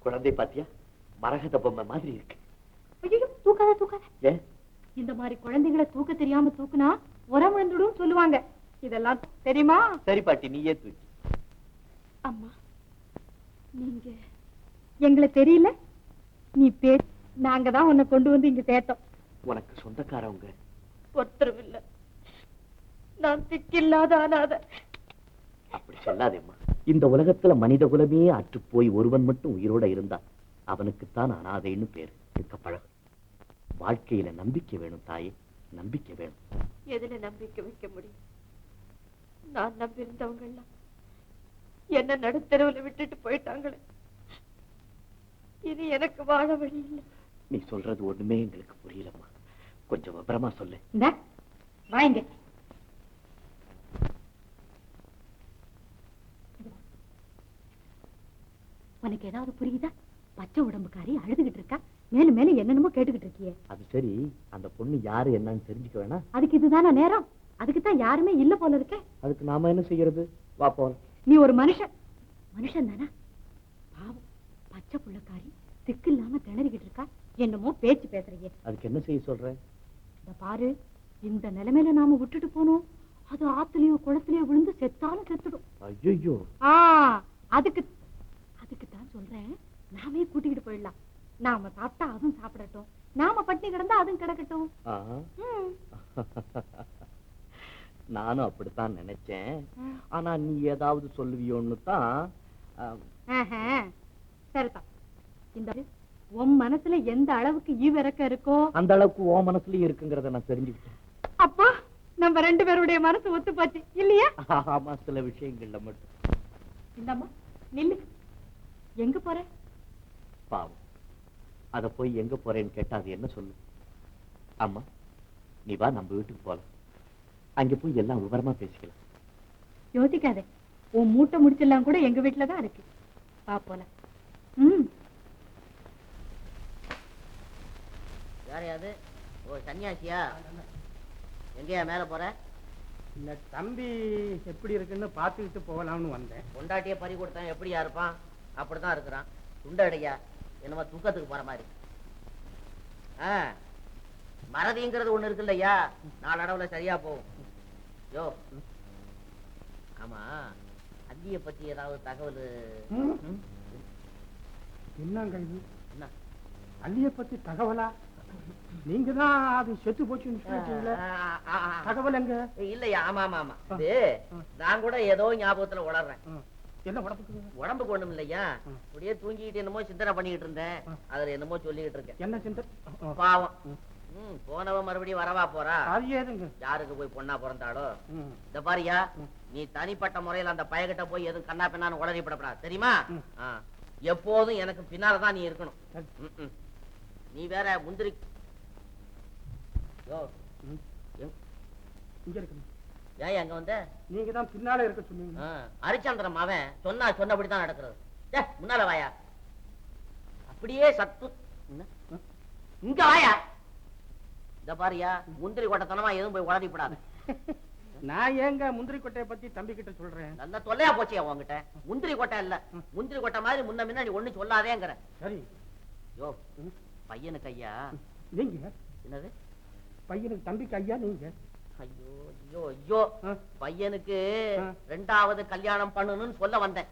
குழந்தை பாத்தியா? மரகத பொம்மை மாதிரி இருக்கு. ஐயோ, தூக்காத. இந்த மாதிரி குழந்தைகளை தூக்க தெரியாம தூக்குனா உரம் விழுந்துடும் சொல்லுவாங்க. இதெல்லாம் தெரியுமா? சரி பாட்டி, நீயே தூக்கி. அம்மா, நீங்க எங்களை தெரியல. நீ பேர் நாங்க தான் உன்னை கொண்டு வந்து இங்க சேர்த்தோம். உனக்கு சொந்தக்காரவங்க ஒருத்தரும் இல்ல. நான் திக்கில்லாத அனாதை. அப்படி சொல்லாதேம்மா. இந்த உலகத்துல மனித குலமே அற்று போய் ஒருவன் மட்டும் உயிரோட இருந்தான். அவனுக்குத்தான் அனாதைன்னு பேரு. பழகு. வாழ்க்கையில நம்பிக்கை வேணும் தாயே, நம்பிக்கை வேணும். எதுல நம்பிக்கை வைக்க முடியும்? நான் நம்பியிருந்தவங்க எல்லாம் என்ன நடுத்தரவுல விட்டுட்டு போயிட்டாங்களே. இது எனக்கு வாழ வழி இல்லை. நீ சொல்றது ஒண்ணுமே எங்களுக்கு புரியலம்மா. கொஞ்சம் விபரமா சொல்லு. வாங்க. உனக்கு ஏதாவது புரியுதா? பச்சை உடம்புக்காரி அழுதுகிட்டு இருக்கா. மேலும் மேலும் என்னென்னமோ கேட்டுக்கிட்டு இருக்கியே. அது சரி, அந்த பொண்ணு யாரு என்னன்னு தெரிஞ்சுக்க வேணாம்? அதுக்கு இதுதானா நேரம்? அதுக்குத்தான் யாருமே இல்ல போல இருக்க. அதுக்கு நாம என்ன செய்யறது? வா போறோம். நீ ஒரு மனுஷன் தானா? பாவம், பச்சை புள்ளக்காரி திக்கு இல்லாம திணறிக்கிட்டு இருக்கா. என்னமோ பேச்சு பேசுறீங்க. அதுக்கு என்ன செய்ய சொல்ற? இத பாரு, இந்த நிலைமையில நாம விட்டுட்டு போனோம், அது ஆத்துலயோ குளத்திலயோ விழுந்து செத்தாலும் செத்துடும். ஐயோ, அதுக்கு தான் சொல்றேன், நாமே கூட்டிக்கிட்டு போயிடலாம். நாம சாப்பிட்டா அதுவும் சாப்பிடட்டும், நாம பட்டினி கிடந்தா அதுவும் கிடக்கட்டும். நானும் அப்படித்தான் நினைச்சேன். ஆனா நீ ஏதாவது சொல்லுவியோன்னு தான். சரிதான். இந்த உன் மனசுல எந்த அளவுக்கு ஈவிரக்கம் இருக்கோ அந்த அளவுக்கு உன் மனசுலயும் இருக்குங்கிறத நான் தெரிஞ்சுக்கிட்டேன். அப்பா, நம்ம 2 பேருடைய மனசு ஒத்து போச்சு இல்லையா? ஆமா, சில விஷயங்கள்ல மட்டும். இந்தம்மா நில்லு. எங்க போற? பாவம், அத போய் எங்க போறேன்னு கேட்டா அது என்ன சொல்லு? அம்மா, நீ வா, நம்ம வீட்டுக்கு போலாம். அங்க போய் எல்லாம் விவரமா பேசிக்கலாம். யோசிக்காதே, உன் மூட்டை முடிச்செல்லாம் கூட எங்க வீட்டுலதான் இருக்கு. வா போல. யாரையாது? ஓ, சன்னியாசியா? எங்கயா மேல போற? இந்த தம்பி எப்படி இருக்குன்னு பாத்துக்கிட்டு போகலாம்னு வந்தேன். பொண்டாட்டிய பறி கொடுத்தான் எப்படியா இருப்பான்? அப்படிதான் இருக்கிறான். துண்டடையா என்னமா தூக்கத்துக்கு போற மாதிரி. மறதிங்கிறது ஒண்ணு இருக்கு இல்லையா, நாளடவுல சரியா போகும். யோ, ஆமா, அந்திய பத்தி ஏதாவது தகவல்? என்னங்க இது? என்ன அள்ளிய பத்தி தகவலா? நீங்க தான் அது செத்து போச்சுன்னு சொல்லிட்டீங்களே, தகவல் எங்க? இல்லையா? ஆமா ஆமா ஆமா, இது நான் கூட ஏதோ ஞாபகத்துல உளறேன். என்ன உடம்புக்கு? உடம்புக்கு ஒண்ணும் இல்லையா, அப்படியே தூங்கிட்டு என்னமோ சிந்தனை பண்ணிக்கிட்டு இருந்தேன். அதுல என்னமோ சொல்லிக்கிட்டு இருக்கேன். என்ன சிந்தனை? பாவம், போனவ மறுபடியும் வரவா போறா? யாருக்கு போய் பொண்ணா பிறந்தாளோ? இந்த பாரியா, நீ தனிப்பட்ட முறையில அந்த பயகிட்ட போய் எதுவும் கண்ணா பின்னான்னு உளறிப்படப்படாது, தெரியுமா? எப்போதும் எனக்கு பின்னாலதான் நீ இருக்கணும். நீ வேற முந்திரி. இங்க இருக்கு. ஏன் அங்க வந்த? நீங்க தான் பின்னால இருக்க சொன்னீங்க. ஹரிச்சந்திரன் அவன் சொன்னபடிதான் நடக்கிறது. முன்னால வாயா. அப்படியே சத்து இங்க வாயா. இந்த பாரியா, முந்திரி கொட்டத்தனமா எதுவும் போய் உளறிப்படாது. நான் ஏங்க முந்திரி கொட்டையை பத்தி தம்பி கிட்ட சொல்றேன்? நல்ல தொல்லையா போச்சியா உங்ககிட்ட. முந்திரி கொட்டை இல்ல, முந்திரி கொட்டை மாதிரி முன்ன முன்ன நீ ஒண்ணு சொல்லாதேங்கிற. சரி. யோ, பையனுக்கு ஐயா. நீங்க என்னது? பையனுக்கு தம்பிக்கு ஐயா நீங்க? ஐயோ ஐயோ ஐயோ, பையனுக்கு 2வது கல்யாணம் பண்ணணும்னு சொல்ல வந்தேன்.